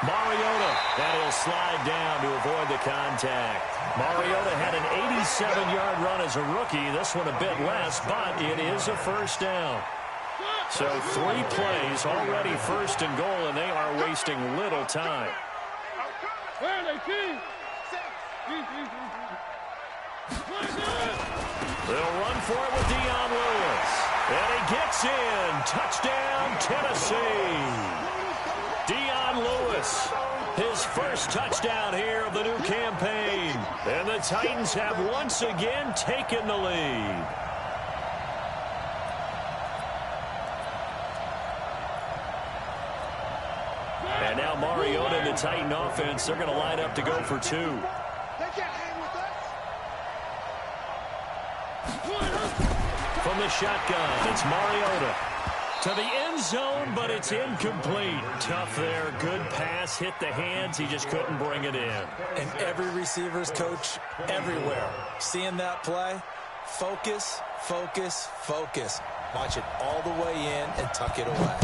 Mariota, and he'll slide down to avoid the contact. Mariota had an 87-yard run as a rookie. This one a bit less, but it is a 1st down. So 3 plays, already 1st and goal, and they are wasting little time. They'll run for it with Dion Lewis. And he gets in. Touchdown, Tennessee. Dion Lewis, his first touchdown here of the new campaign. And the Titans have once again taken the lead. And now Mariota and the Titan offense, they're going to line up to go for two. They can't hang with us. From the shotgun, it's Mariota to the end zone, but it's incomplete. Tough there. Good pass. Hit the hands. He just couldn't bring it in. And every receiver's coach everywhere. Seeing that play, focus, focus, focus. Watch it all the way in and tuck it away.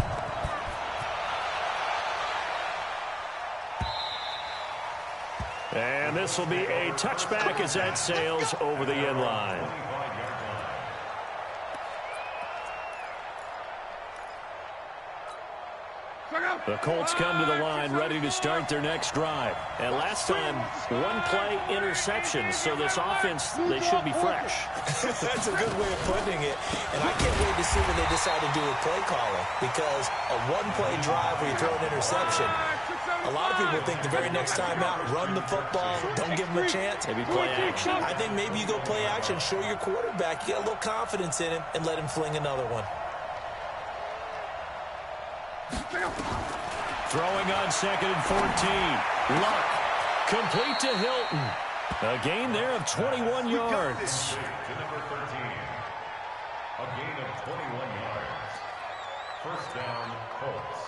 And this will be a touchback as that sails over the end line. The Colts come to the line ready to start their next drive. And last time, one play interception. So this offense, they should be fresh. That's a good way of putting it. And I can't wait to see what they decide to do with play calling. Because a one-play drive where you throw an interception, a lot of people think the very next time out, run the football, don't give them a chance. Maybe play action. I think maybe you go play action, show your quarterback, you get a little confidence in him, and let him fling another one. Throwing on 2nd and 14. Luck. Complete to Hilton. A gain there of 21 yards. To number 13. A gain of 21 yards. First down, Colts.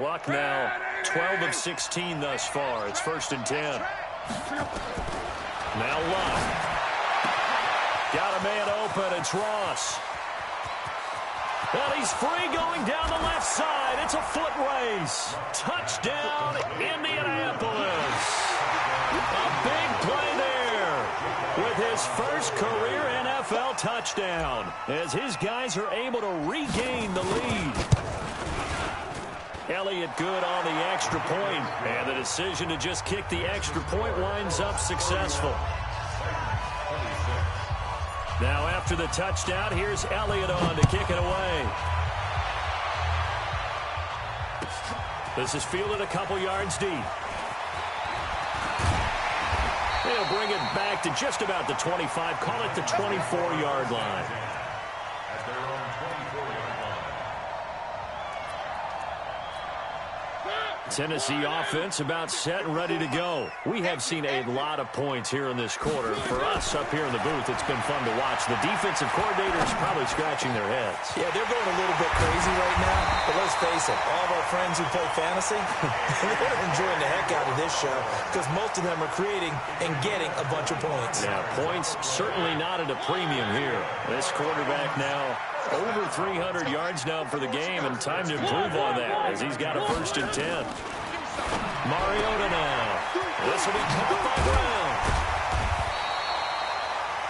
Luck now 12 of 16 thus far. It's 1st and 10. Now Luck. Got a man open. It's Ross. And he's free going down the left side. It's a foot race. Touchdown, Indianapolis. A big play there with his first career NFL touchdown as his guys are able to regain the lead. Elliott good on the extra point, and the decision to just kick the extra point winds up successful. Now after the touchdown, here's Elliott on to kick it away. This is fielded a couple yards deep. They'll bring it back to just about the 25, call it the 24-yard line. At their own 24-yard line. Tennessee offense about set and ready to go. We have seen a lot of points here in this quarter. For us up here in the booth, it's been fun to watch. The defensive coordinators probably scratching their heads. Yeah, they're going a little bit crazy right now. But let's face it, all of our friends who play fantasy, they're enjoying the heck out of this show because most of them are creating and getting a bunch of points. Yeah, points certainly not at a premium here. This quarterback now over 300 yards now for the game, and time to improve on that as he's got a 1st and 10. Mariota now. This will be caught by Brown.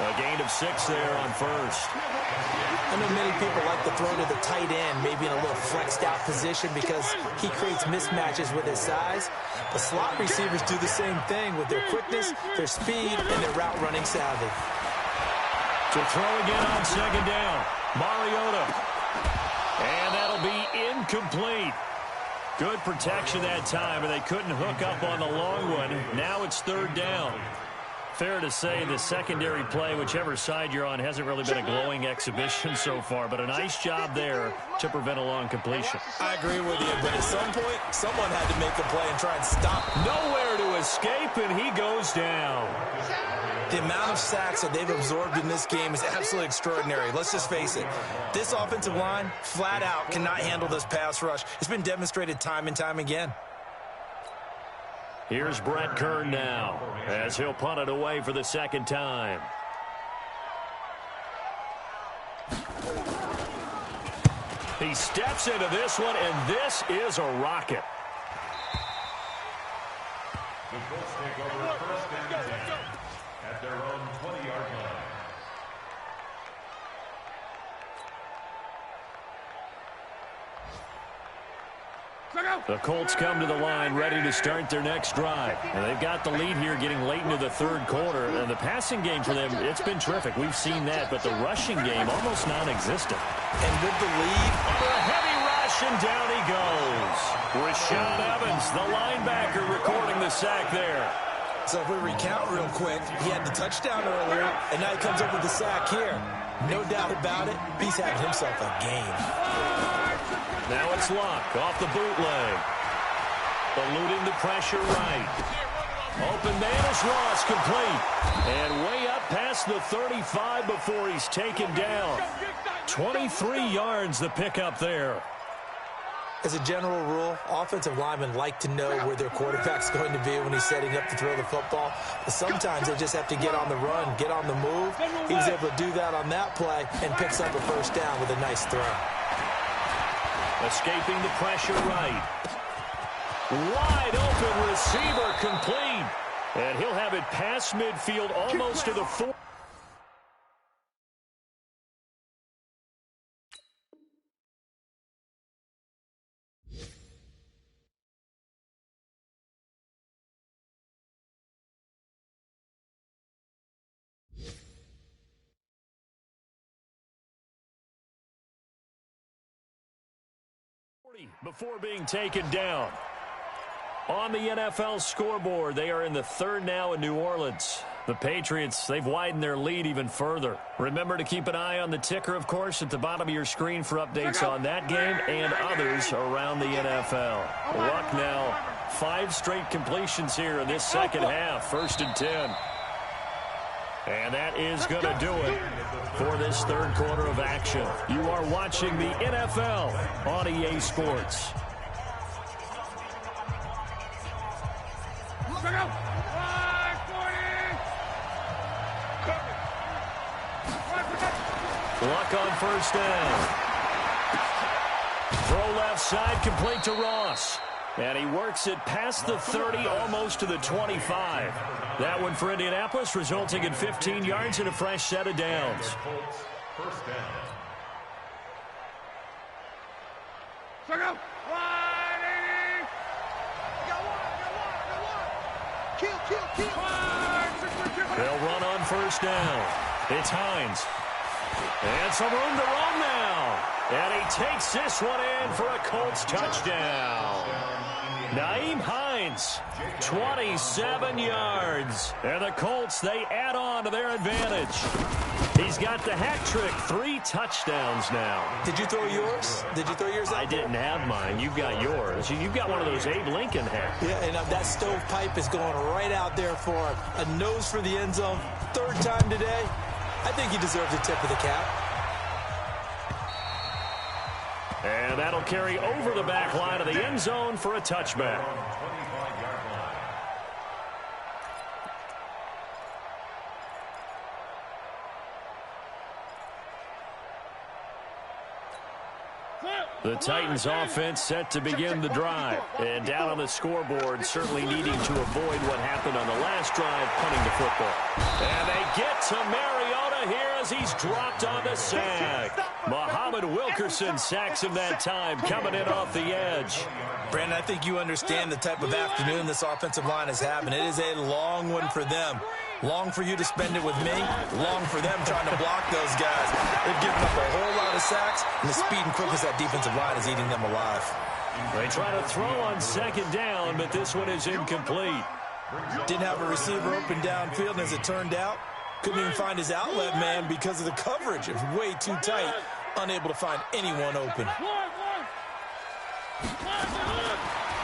A gain of 6 there on 1st. I know many people like to throw to the tight end, maybe in a little flexed out position because he creates mismatches with his size. But slot receivers do the same thing with their quickness, their speed, and their route running savvy. To throw again on 2nd down. Mariota. And that'll be incomplete. Good protection that time, and they couldn't hook up on the long one. Now it's 3rd down. Fair to say the secondary play, whichever side you're on, hasn't really been a glowing exhibition so far, but a nice job there to prevent a long completion. I agree with you, but at some point, someone had to make a play and try and stop. Nowhere to escape, and he goes down. The amount of sacks that they've absorbed in this game is absolutely extraordinary. Let's just face it. This offensive line, flat out, cannot handle this pass rush. It's been demonstrated time and time again. Here's Brett Kern now as he'll punt it away for the 2nd time. He steps into this one, and this is a rocket. The Colts take over 1st and 10 at their own 20-yard line. The Colts come to the line ready to start their next drive. And they've got the lead here getting late into the third quarter. And the passing game for them, it's been terrific. We've seen that, but the rushing game almost non-existent. And with the lead, a heavy rush, and down he goes. Rashaan Evans, the linebacker, recording the sack there. So if we recount real quick, he had the touchdown earlier, and now he comes up with the sack here. No doubt about it, he's having himself a game. Now it's Luck off the bootleg. Eluding the pressure right. Open man is Ross, complete. And way up past the 35 before he's taken down. 23 yards the pickup there. As a general rule, offensive linemen like to know where their quarterback's going to be when he's setting up to throw the football. But sometimes they just have to get on the run, get on the move. He was able to do that on that play and picks up a first down with a nice throw. Escaping the pressure right. Wide open receiver, complete. And he'll have it past midfield almost to the 4. Before being taken down. On the NFL scoreboard, they are in the third now in New Orleans. The Patriots, they've widened their lead even further. Remember to keep an eye on the ticker, of course, at the bottom of your screen for updates on that game and others around the NFL. Luck now, 5 straight completions here in this second half. 1st and 10. And that is going to do it for this third quarter of action. You are watching the NFL on EA Sports. Luck on first down. Throw left side, complete to Ross. And he works it past the 30, almost to the 25. That one for Indianapolis, resulting in 15 yards and a fresh set of downs. First down. They'll run on first down. It's Hines. And some room to run now. And he takes this one in for a Colts touchdown. Nyheim Hines, 27 yards. And the Colts, they add on to their advantage. He's got the hat trick, 3 touchdowns now. Did you throw yours? Did you throw yours out? I didn't have mine. You've got yours. You've got one of those Abe Lincoln hats. Yeah, and that stovepipe is going right out there for him. A nose for the end zone. 3rd time today. I think he deserves a tip of the cap. And that'll carry over the back line of the end zone for a touchback. The Titans offense set to begin the drive. And down on the scoreboard, certainly needing to avoid what happened on the last drive, punting the football. And they get to Mariota here as he's dropped on the sack. Muhammad Wilkerson sacks him that time, coming in off the edge. Brandon, I think you understand the type of afternoon this offensive line is having. It is a long one for them. Long for you to spend it with me. Long for them trying to block those guys. They've given up a whole lot of sacks, and the speed and quickness that defensive line is eating them alive. They try to throw on second down, but this one is incomplete. Didn't have a receiver open downfield, and as it turned out, couldn't even find his outlet man because of the coverage. It was way too tight, unable to find anyone open.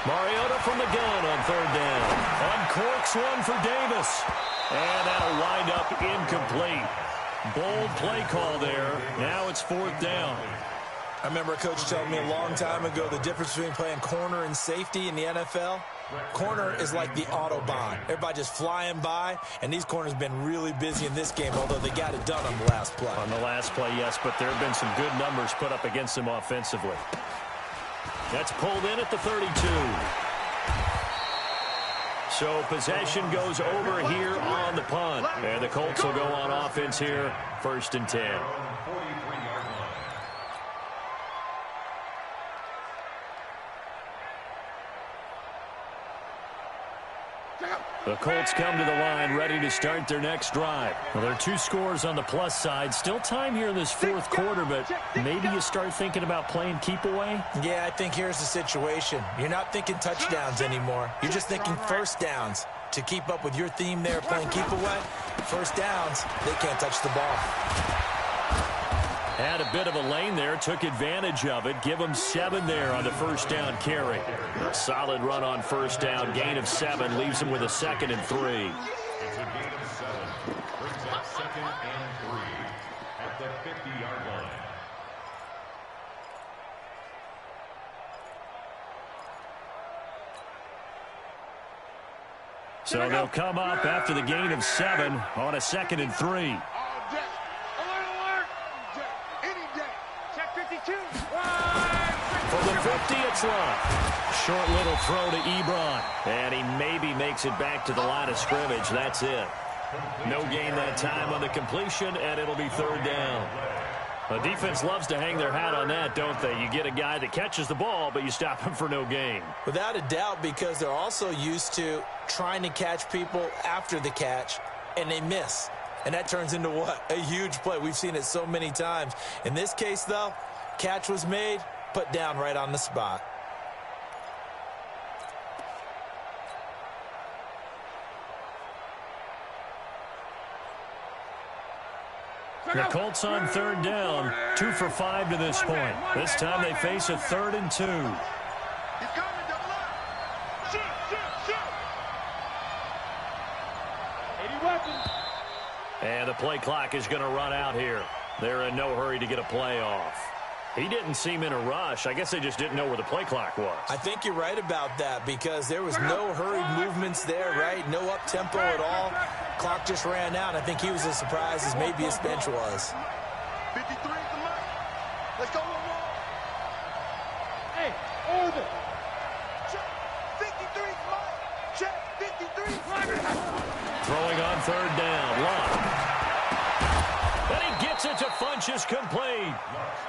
Mariota from the gun on 3rd down. Uncorks one for Davis. And that'll wind up incomplete. Bold play call there. Now it's 4th down. I remember a coach telling me a long time ago the difference between playing corner and safety in the NFL. Corner is like the Autobahn. Everybody just flying by, and these corners have been really busy in this game, although they got it done on the last play. On the last play, yes, but there have been some good numbers put up against them offensively. That's pulled in at the 32. So possession goes over here on the punt. And the Colts will go on offense here, 1st and 10. The Colts come to the line ready to start their next drive. Well, there are 2 scores on the plus side. Still time here in this fourth quarter, but maybe you start thinking about playing keep away? Yeah, I think here's the situation. You're not thinking touchdowns anymore. You're just thinking first downs. To keep up with your theme there, playing keep away, first downs, they can't touch the ball. Had a bit of a lane there, took advantage of it. Give them 7 there on the first down carry. Solid run on first down. Gain of 7 leaves them with a 2nd and 3. It's a gain of 7. Brings up 2nd and 3 at the 50-yard line. So they'll come up after the gain of 7 on a 2nd and 3. For the 50, it's Love. Short little throw to Ebron. And he maybe makes it back to the line of scrimmage. That's it. No gain that time on the completion, and it'll be 3rd down. The defense loves to hang their hat on that, don't they? You get a guy that catches the ball, but you stop him for no gain. Without a doubt, because they're also used to trying to catch people after the catch, and they miss. And that turns into what? A huge play. We've seen it so many times. In this case, though, catch was made, put down right on the spot. The Colts on 3rd down, 2 for 5 to this point. This time they face a 3rd and 2. He's coming, double up. Shoot, shoot, shoot. 80 weapons. And the play clock is going to run out here. They're in no hurry to get a play off. He didn't seem in a rush. I guess they just didn't know where the play clock was. I think you're right about that because there was no hurried movements there, right? No up-tempo at all. Clock just ran out. I think he was as surprised as maybe his bench was. 53 is the mark. Let's go one more. Hey, over. Check. 53 is the mark. Check. 53 is Throwing on 3rd down. Love. And he gets it to Funchess complete.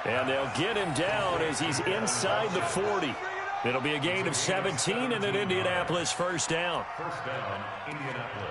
And they'll get him down as he's inside the 40. It'll be a gain of 17 and an Indianapolis first down. First down, Indianapolis.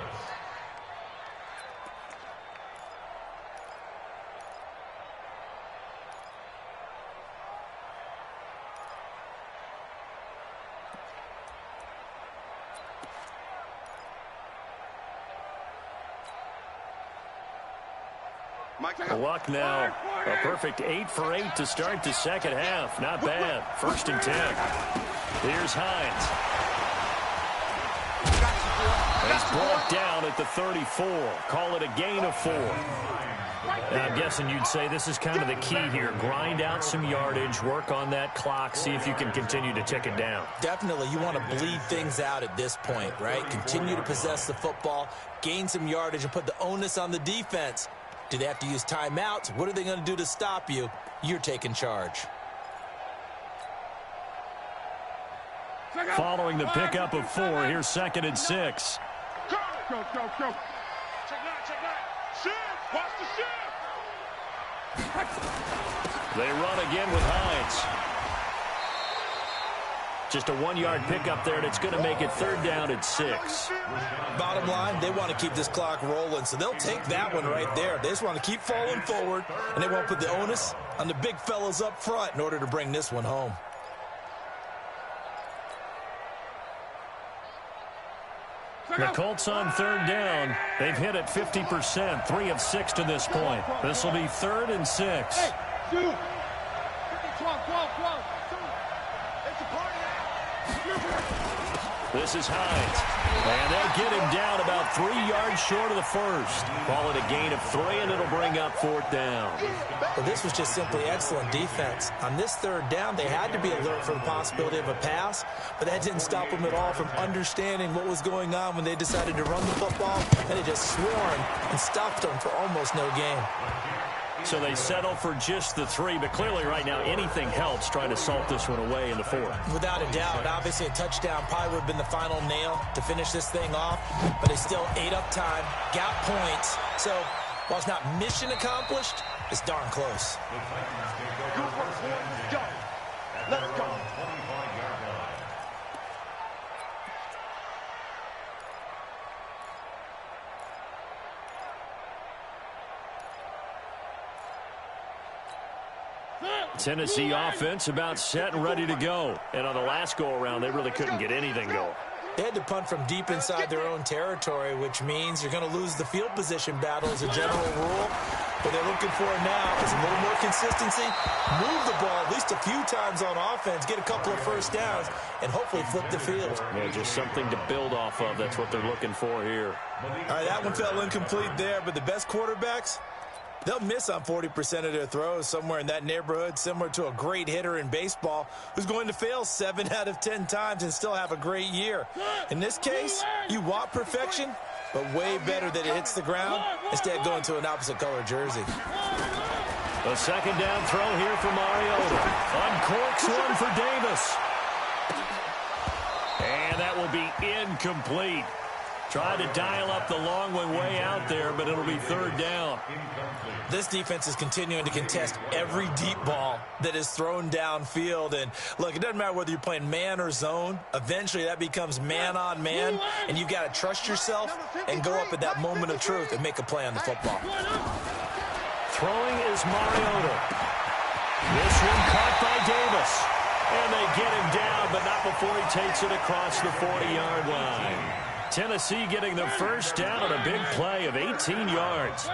Luck now. A perfect 8 for 8 to start the second half. Not bad. 1st and 10. Here's Hines. He's brought down at the 34. Call it a gain of 4. Now, I'm guessing you'd say this is kind of the key here. Grind out some yardage, work on that clock, see if you can continue to tick it down. Definitely, you want to bleed things out at this point, right? Continue to possess the football, gain some yardage, and put the onus on the defense. Do they have to use timeouts? What are they going to do to stop you? You're taking charge. Following the pickup of 4, here's 2nd and 6. Go, go, go, go. Check that. Shift. Watch the shift. They run again with Hines. Just a 1-yard pickup there, and it's going to make it 3rd down at 6. Bottom line, they want to keep this clock rolling, so they'll take that one right there. They just want to keep falling forward, and they want to put the onus on the big fellas up front in order to bring this one home. The Colts on 3rd down. They've hit it 50%, 3 of 6 to this point. This will be 3rd and 6. Hey, dude. 12, 12. It's a party. This is Hines. And they'll get him down about 3 yards short of the first. Call it a gain of 3, and it'll bring up 4th down. Well, this was just simply excellent defense. On this 3rd down, they had to be alert for the possibility of a pass, but that didn't stop them at all from understanding what was going on when they decided to run the football, and they just swarmed and stopped them for almost no gain. So they settle for just the 3, but clearly right now anything helps trying to salt this one away in the 4th. Without a doubt. Obviously a touchdown probably would have been the final nail to finish this thing off, but they still ate up time, got points. So while it's not mission accomplished, it's darn close. Go. Let's go. Tennessee offense about set and ready to go. And on the last go-around, they really couldn't get anything going. They had to punt from deep inside their own territory, which means you're going to lose the field position battle as a general rule. What they're looking for now is a little more consistency, move the ball at least a few times on offense, get a couple of first downs, and hopefully flip the field. Yeah, just something to build off of. That's what they're looking for here. All right, that one fell incomplete there, but the best quarterbacks, they'll miss on 40% of their throws, somewhere in that neighborhood, similar to a great hitter in baseball who's going to fail 7 out of 10 times and still have a great year. In this case, you want perfection, but way better that it hits the ground instead of going to an opposite color jersey. A second down throw here for Mariota. Uncorks one for Davis. And that will be incomplete. Tried to dial up the long one way out there, but it'll be third down. This defense is continuing to contest every deep ball that is thrown downfield. And, look, it doesn't matter whether you're playing man or zone. Eventually, that becomes man-on-man, and you've got to trust yourself and go up at that moment of truth and make a play on the football. Throwing is Mariota. This one caught by Davis. And they get him down, but not before he takes it across the 40-yard line. Tennessee getting the first down on a big play of 18 yards.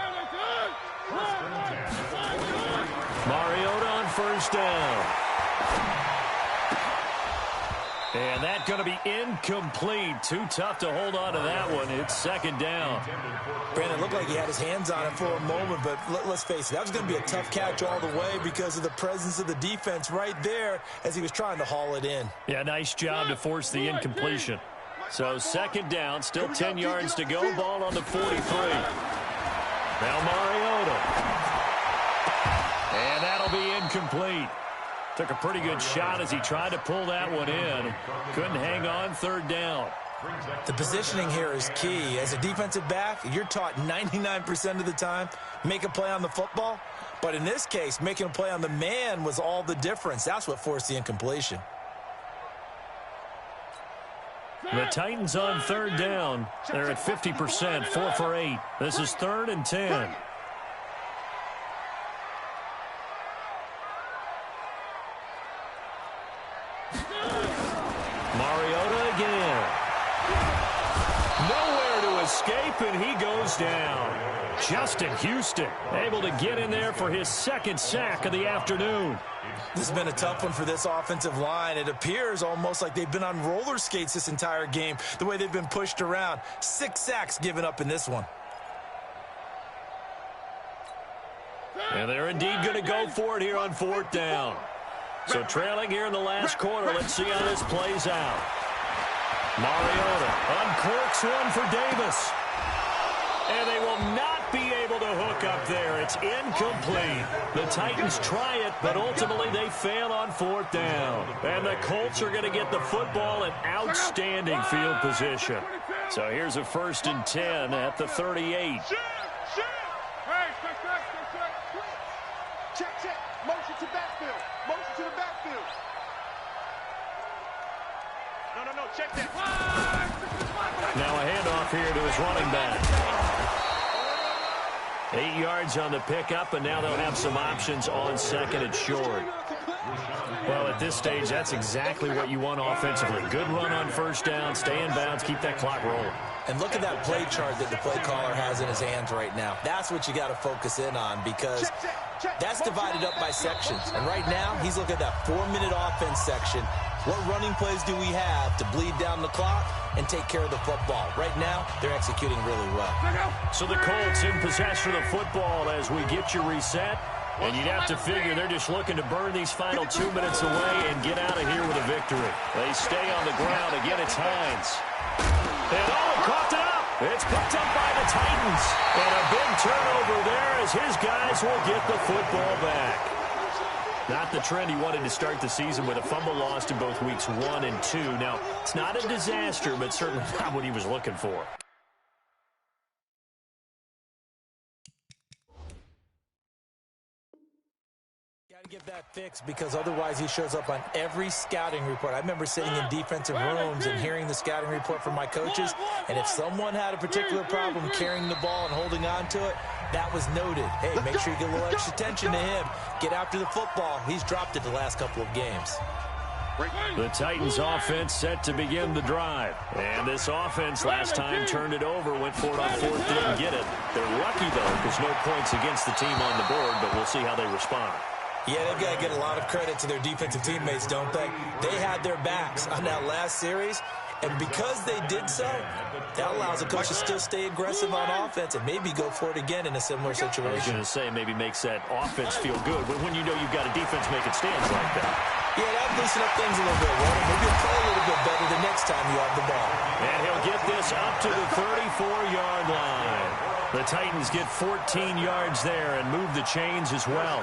Mariota on first down. And that's going to be incomplete. Too tough to hold on to that one. It's second down. Brandon, looked like he had his hands on it for a moment, but let's face it, that was going to be a tough catch all the way because of the presence of the defense right there as he was trying to haul it in. Yeah, nice job to force the incompletion. So second down, still 10 yards to go. Ball on the 43. Now Mariota. And that'll be incomplete. Took a pretty good shot as he tried to pull that one in. Couldn't hang on, third down. The positioning here is key. As a defensive back, you're taught 99% of the time, make a play on the football. But in this case, making a play on the man was all the difference. That's what forced the incompletion. The Titans on third down. They're at 50%, 4 for 8. This is 3rd and 10. Mariota again. Nowhere to escape, and he goes down. Justin Houston able to get in there for his second sack of the afternoon. This has been a tough one for this offensive line. It appears almost like they've been on roller skates this entire game, the way they've been pushed around. 6 sacks given up in this one. And they're indeed going to go for it here on 4th down. So trailing here in the last quarter. Let's see how this plays out. Mariota uncorks one for Davis. And they will not be able to hook up there. It's incomplete. The Titans try it, but ultimately they fail on 4th down. And the Colts are going to get the football in outstanding field position. So here's a 1st and 10 at the 38. Check, check. Motion to backfield. Motion to the backfield. No, check that. Now a handoff here to his running back. 8 yards on the pickup, and now they'll have some options on 2nd and short. Well, at this stage, that's exactly what you want offensively. Good run on 1st down, stay in bounds, keep that clock rolling. And look at that play chart that the play caller has in his hands right now. That's what you got to focus in on because that's divided up by sections. And right now, he's looking at that 4-minute offense section. What running plays do we have to bleed down the clock and take care of the football? Right now, they're executing really well. So the Colts in possession of the football as we get you reset. And you'd have to figure they're just looking to burn these final 2 minutes away and get out of here with a victory. They stay on the ground. Again, it's Hines. And caught it up. It's picked up by the Titans. And a big turnover there as his guys will get the football back. Not the trend he wanted to start the season with a fumble lost in both weeks 1 and 2. Now, it's not a disaster, but certainly not what he was looking for. Get that fixed, because otherwise he shows up on every scouting report. I remember sitting in defensive rooms and hearing the scouting report from my coaches, and if someone had a particular problem carrying the ball and holding on to it, that was noted. Hey, make sure you get a little extra attention to him. Get after the football. He's dropped it the last couple of games. The Titans offense set to begin the drive. And this offense last time turned it over, went for it on fourth, didn't get it. They're lucky, though, because no points against the team on the board, but we'll see how they respond. Yeah, they've got to get a lot of credit to their defensive teammates, don't they? They had their backs on that last series, and because they did so, that allows the coach to still stay aggressive on offense and maybe go for it again in a similar situation. I was going to say, maybe makes that offense feel good, but when you know you've got a defense making stands like that. Yeah, that loosen up things a little bit, Warren. Maybe you'll play a little bit better the next time you have the ball. And he'll get this up to the 34-yard line. The Titans get 14 yards there and move the chains as well.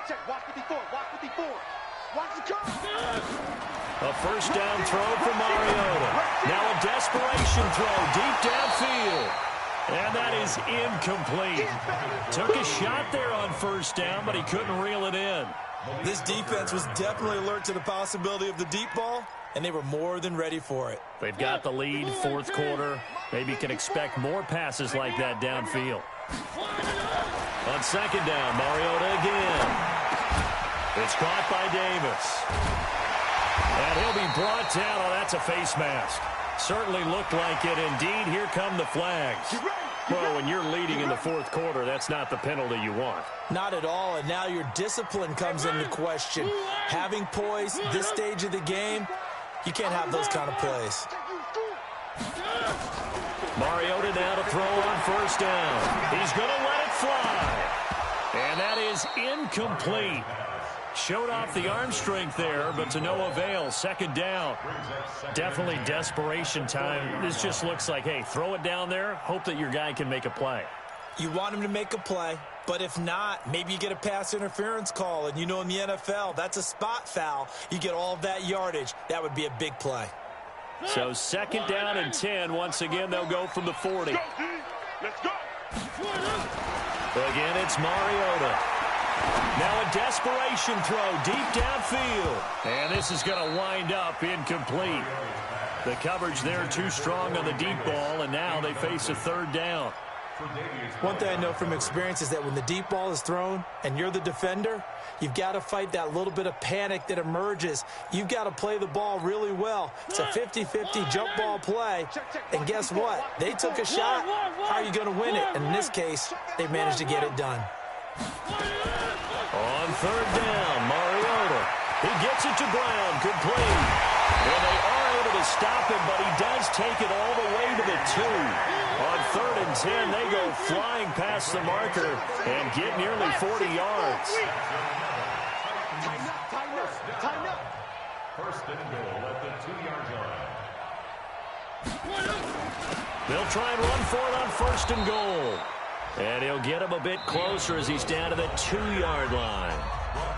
Check. Watch what he for. Watch the curve. A first down throw for Mariota. Now a desperation throw deep downfield. And that is incomplete. Took a shot there on first down, but he couldn't reel it in. This defense was definitely alert to the possibility of the deep ball, and they were more than ready for it. They've got the lead, fourth quarter. Maybe can expect more passes like that downfield. On second down, Mariota again. It's caught by Davis. And he'll be brought down. Oh, that's a face mask. Certainly looked like it. Indeed, here come the flags. Well, when you're leading in the fourth quarter, that's not the penalty you want. Not at all, and now your discipline comes into question. Having poise this stage of the game, you can't have those kind of plays. Mariota now to throw on first down. He's going to let it fly. And that is incomplete. Showed off the arm strength there, but to no avail. Second down. Definitely desperation time. This just looks like, hey, throw it down there. Hope that your guy can make a play. You want him to make a play, but if not, maybe you get a pass interference call. And you know in the NFL, that's a spot foul. You get all of that yardage. That would be a big play. So second down and 10. Once again, they'll go from the 40. Let's go. Again, it's Mariota. Now a desperation throw deep downfield. And this is going to wind up incomplete. The coverage there too strong on the deep ball, and now they face a third down. One thing I know from experience is that when the deep ball is thrown and you're the defender, you've got to fight that little bit of panic that emerges. You've got to play the ball really well. It's a 50-50 jump ball play. And guess what? They took a shot. How are you going to win it? And in this case, they managed to get it done. On third down, Mariota. He gets it to ground, complete. And they are able to stop him, but he does take it all the way to the 2. On third and 10, they go flying past the marker and get nearly 40 yards. Time up. First and goal at the 2-yard line. They'll try and run for it on first and goal. And he'll get him a bit closer as he's down to the 2-yard line.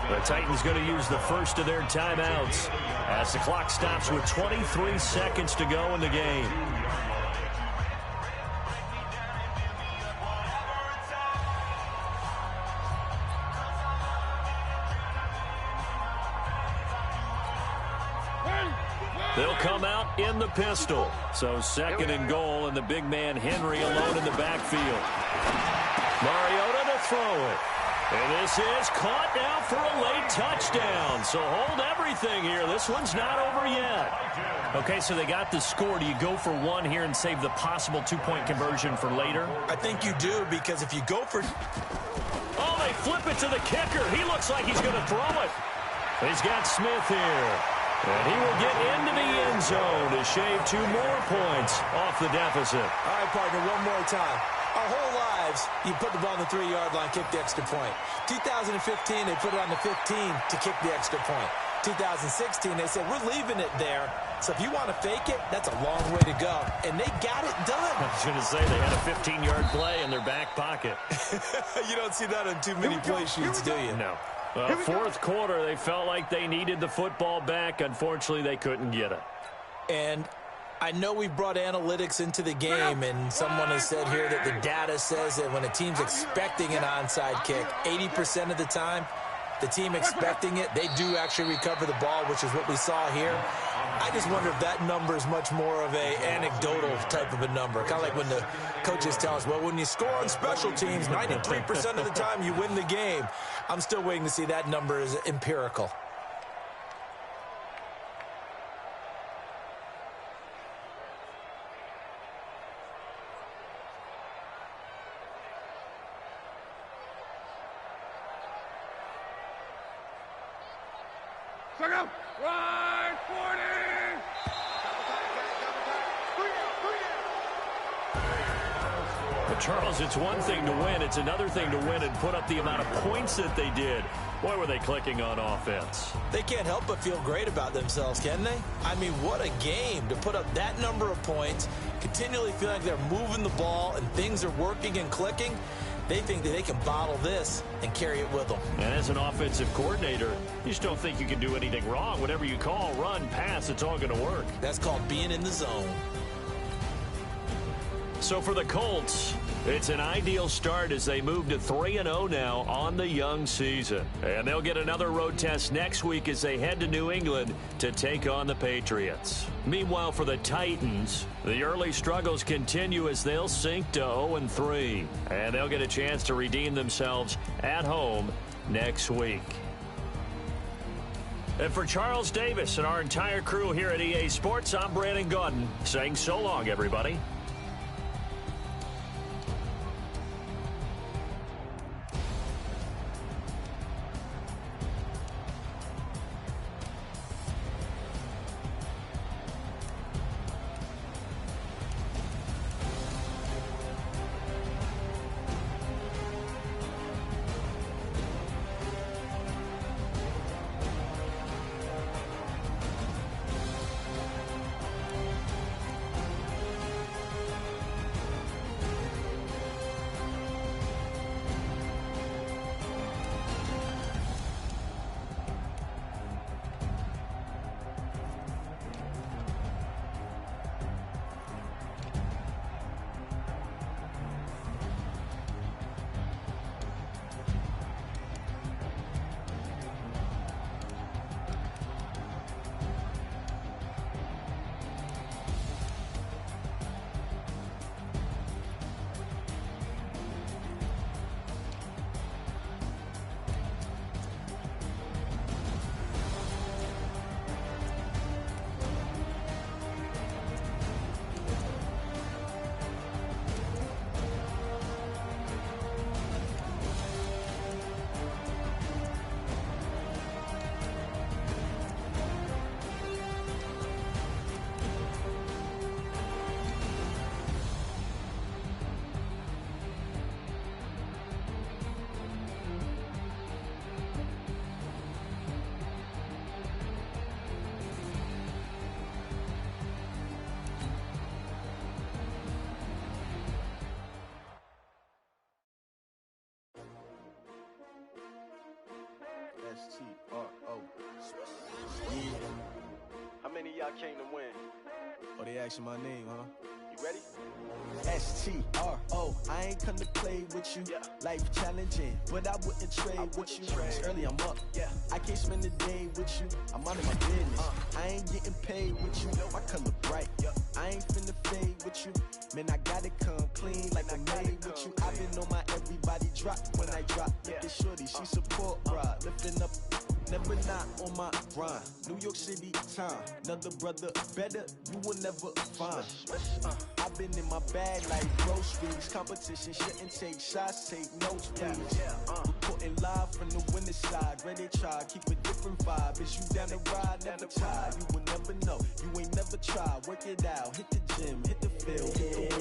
The Titans going to use the first of their timeouts as the clock stops with 23 seconds to go in the game. They'll come out in the pistol. So second and goal, and the big man Henry alone in the backfield. Mariota to throw it. And this is caught now for a late touchdown. So hold everything here. This one's not over yet. Okay, so they got the score. Do you go for one here and save the possible 2-point conversion for later? I think you do, because if you go for... Oh, they flip it to the kicker. He looks like he's going to throw it. He's got Smith here. And he will get into the end zone to shave 2 more points off the deficit. All right, partner, one more time. Our whole lives, you put the ball on the 3-yard line, kick the extra point. 2015, they put it on the 15 to kick the extra point. 2016, they said, we're leaving it there. So if you want to fake it, that's a long way to go. And they got it done. I was going to say they had a 15-yard play in their back pocket. You don't see that on too many play sheets, do you? No. Fourth quarter, they felt like they needed the football back. Unfortunately, they couldn't get it. And I know we brought analytics into the game, and someone has said here that the data says that when a team's expecting an onside kick, 80% of the time, the team expecting it, they do actually recover the ball, which is what we saw here. I just wonder if that number is much more of a anecdotal type of a number. Kind of like when the coaches tell us, well, when you score on special teams, 93% of the time you win the game. I'm still waiting to see that number is empirical. Right, 40! But Charles, it's one thing to win. It's another thing to win and put up the amount of points that they did. Boy, were they clicking on offense. They can't help but feel great about themselves, can they? I mean, what a game to put up that number of points, continually feel like they're moving the ball and things are working and clicking. They think that they can bottle this and carry it with them. And as an offensive coordinator, you just don't think you can do anything wrong. Whatever you call, run, pass, it's all going to work. That's called being in the zone. So for the Colts, it's an ideal start as they move to 3-0 now on the young season. And they'll get another road test next week as they head to New England to take on the Patriots. Meanwhile, for the Titans, the early struggles continue as they'll sink to 0-3. And they'll get a chance to redeem themselves at home next week. And for Charles Davis and our entire crew here at EA Sports, I'm Brandon Gaudin saying so long, everybody. S-T-R-O. How many of y'all came to win? Oh, they asking my name, huh? You ready? S-T-R-O. I ain't come to play with you. Life challenging, but I wouldn't trade with you. It's early, I'm up. I can't spend the day with you. I'm out of my business. I ain't getting paid with you. My color bright. I ain't finna fade with you. Man, I gotta come clean like I'm made with you. I've been on my everybody drop when I drop. Look at shorty, she support rod. Lifting up, never not on my grind. New York City time. Another brother better, you will never find. I've been in my bag like groceries. Competition shouldn't take shots, take notes, please. Reporting live from the winning side. Ready to try, keep a different vibe. Is you down the ride, never tired. You will never know, you ain't never tried. Work it out, hit the gym, hit the field.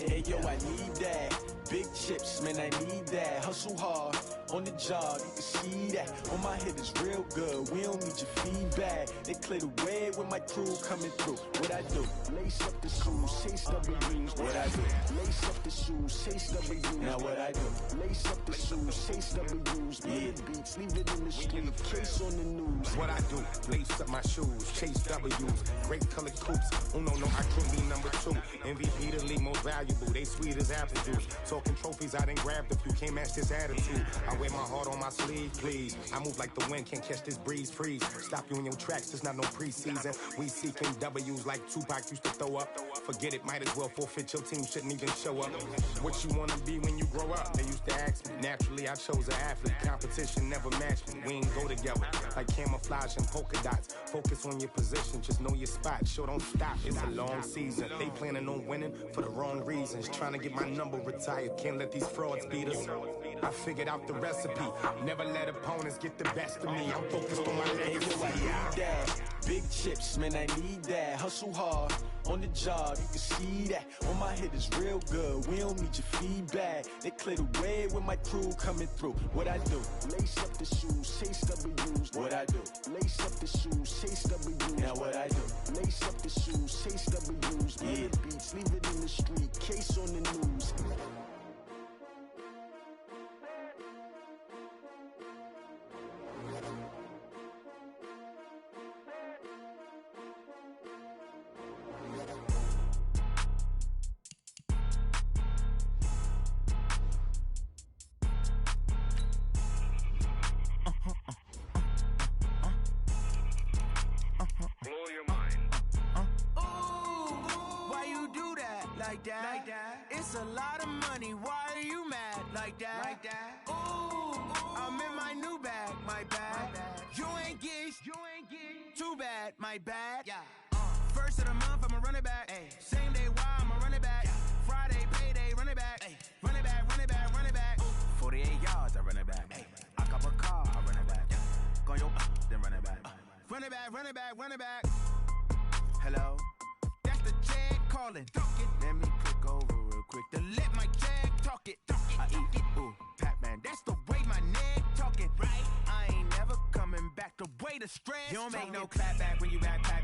Hey yo, I need that. Big chips, man, I need that. Hustle hard on the job, you can see that. On my head is real good, we don't need your feedback. They clear the way with my crew coming through. What I do? Lace up the shoes, chase W's. What I do? Lace up the shoes, chase W's. Now what I do? Lace up the shoes, chase W's. Yeah, beats, leave it in the street, case on the news. What I do? Lace up my shoes, chase W's. Great colored coops. Oh no, I can't be number 2. MVP the league most valuable. They sweet as apple juice. Talking trophies, I done grabbed a few. Can't match this attitude. I wear my heart on my sleeve, please. I move like the wind, can't catch this breeze, freeze. Stop you in your tracks, there's not no preseason. We seeking W's like Tupac used to throw up. Forget it, might as well forfeit. Your team shouldn't even show up. What you wanna be when you grow up? They used to ask me. Naturally, I chose an athlete. Competition never matched me. We ain't go together like camouflage and polka dots. Focus on your position, just know your spot. Sure, don't stop. It's a long season. They planning on winning for the wrong reasons. Trying to get my number retired. Can't let these frauds beat us. I figured out the recipe. Never let opponents get the best of me. I'm focused on my legacy. Big chips, man, I need that. Hustle hard on the job, you can see that. On my head is real good, we don't need your feedback. They clear the way with my crew coming through. What I do? Lace up the shoes, chase W's. What I do? Lace up the shoes, chase W's. Now what I do? Lace up the shoes, chase W's. Yeah, beats, leave it in the street, case on the news. It's a lot of money, why are you mad like that? Ooh, I'm in my new bag, my bad. You ain't get too bad, my bad. First of the month, I'ma run it back. Same day, why I'ma run it back. Friday, payday, run it back. Run it back, run it back, run it back. 48 yards, I run it back. I cop a car, I run it back. Go yo, then run it back. Run it back, run it back, run it back. Hello? That's the jag calling. Let me click over real quick to let my jag talk it. I eat it, ooh, Pac-Man. That's the way my neck talking. Right? I ain't never coming back the way the stress. You don't make no clap back when you backpack.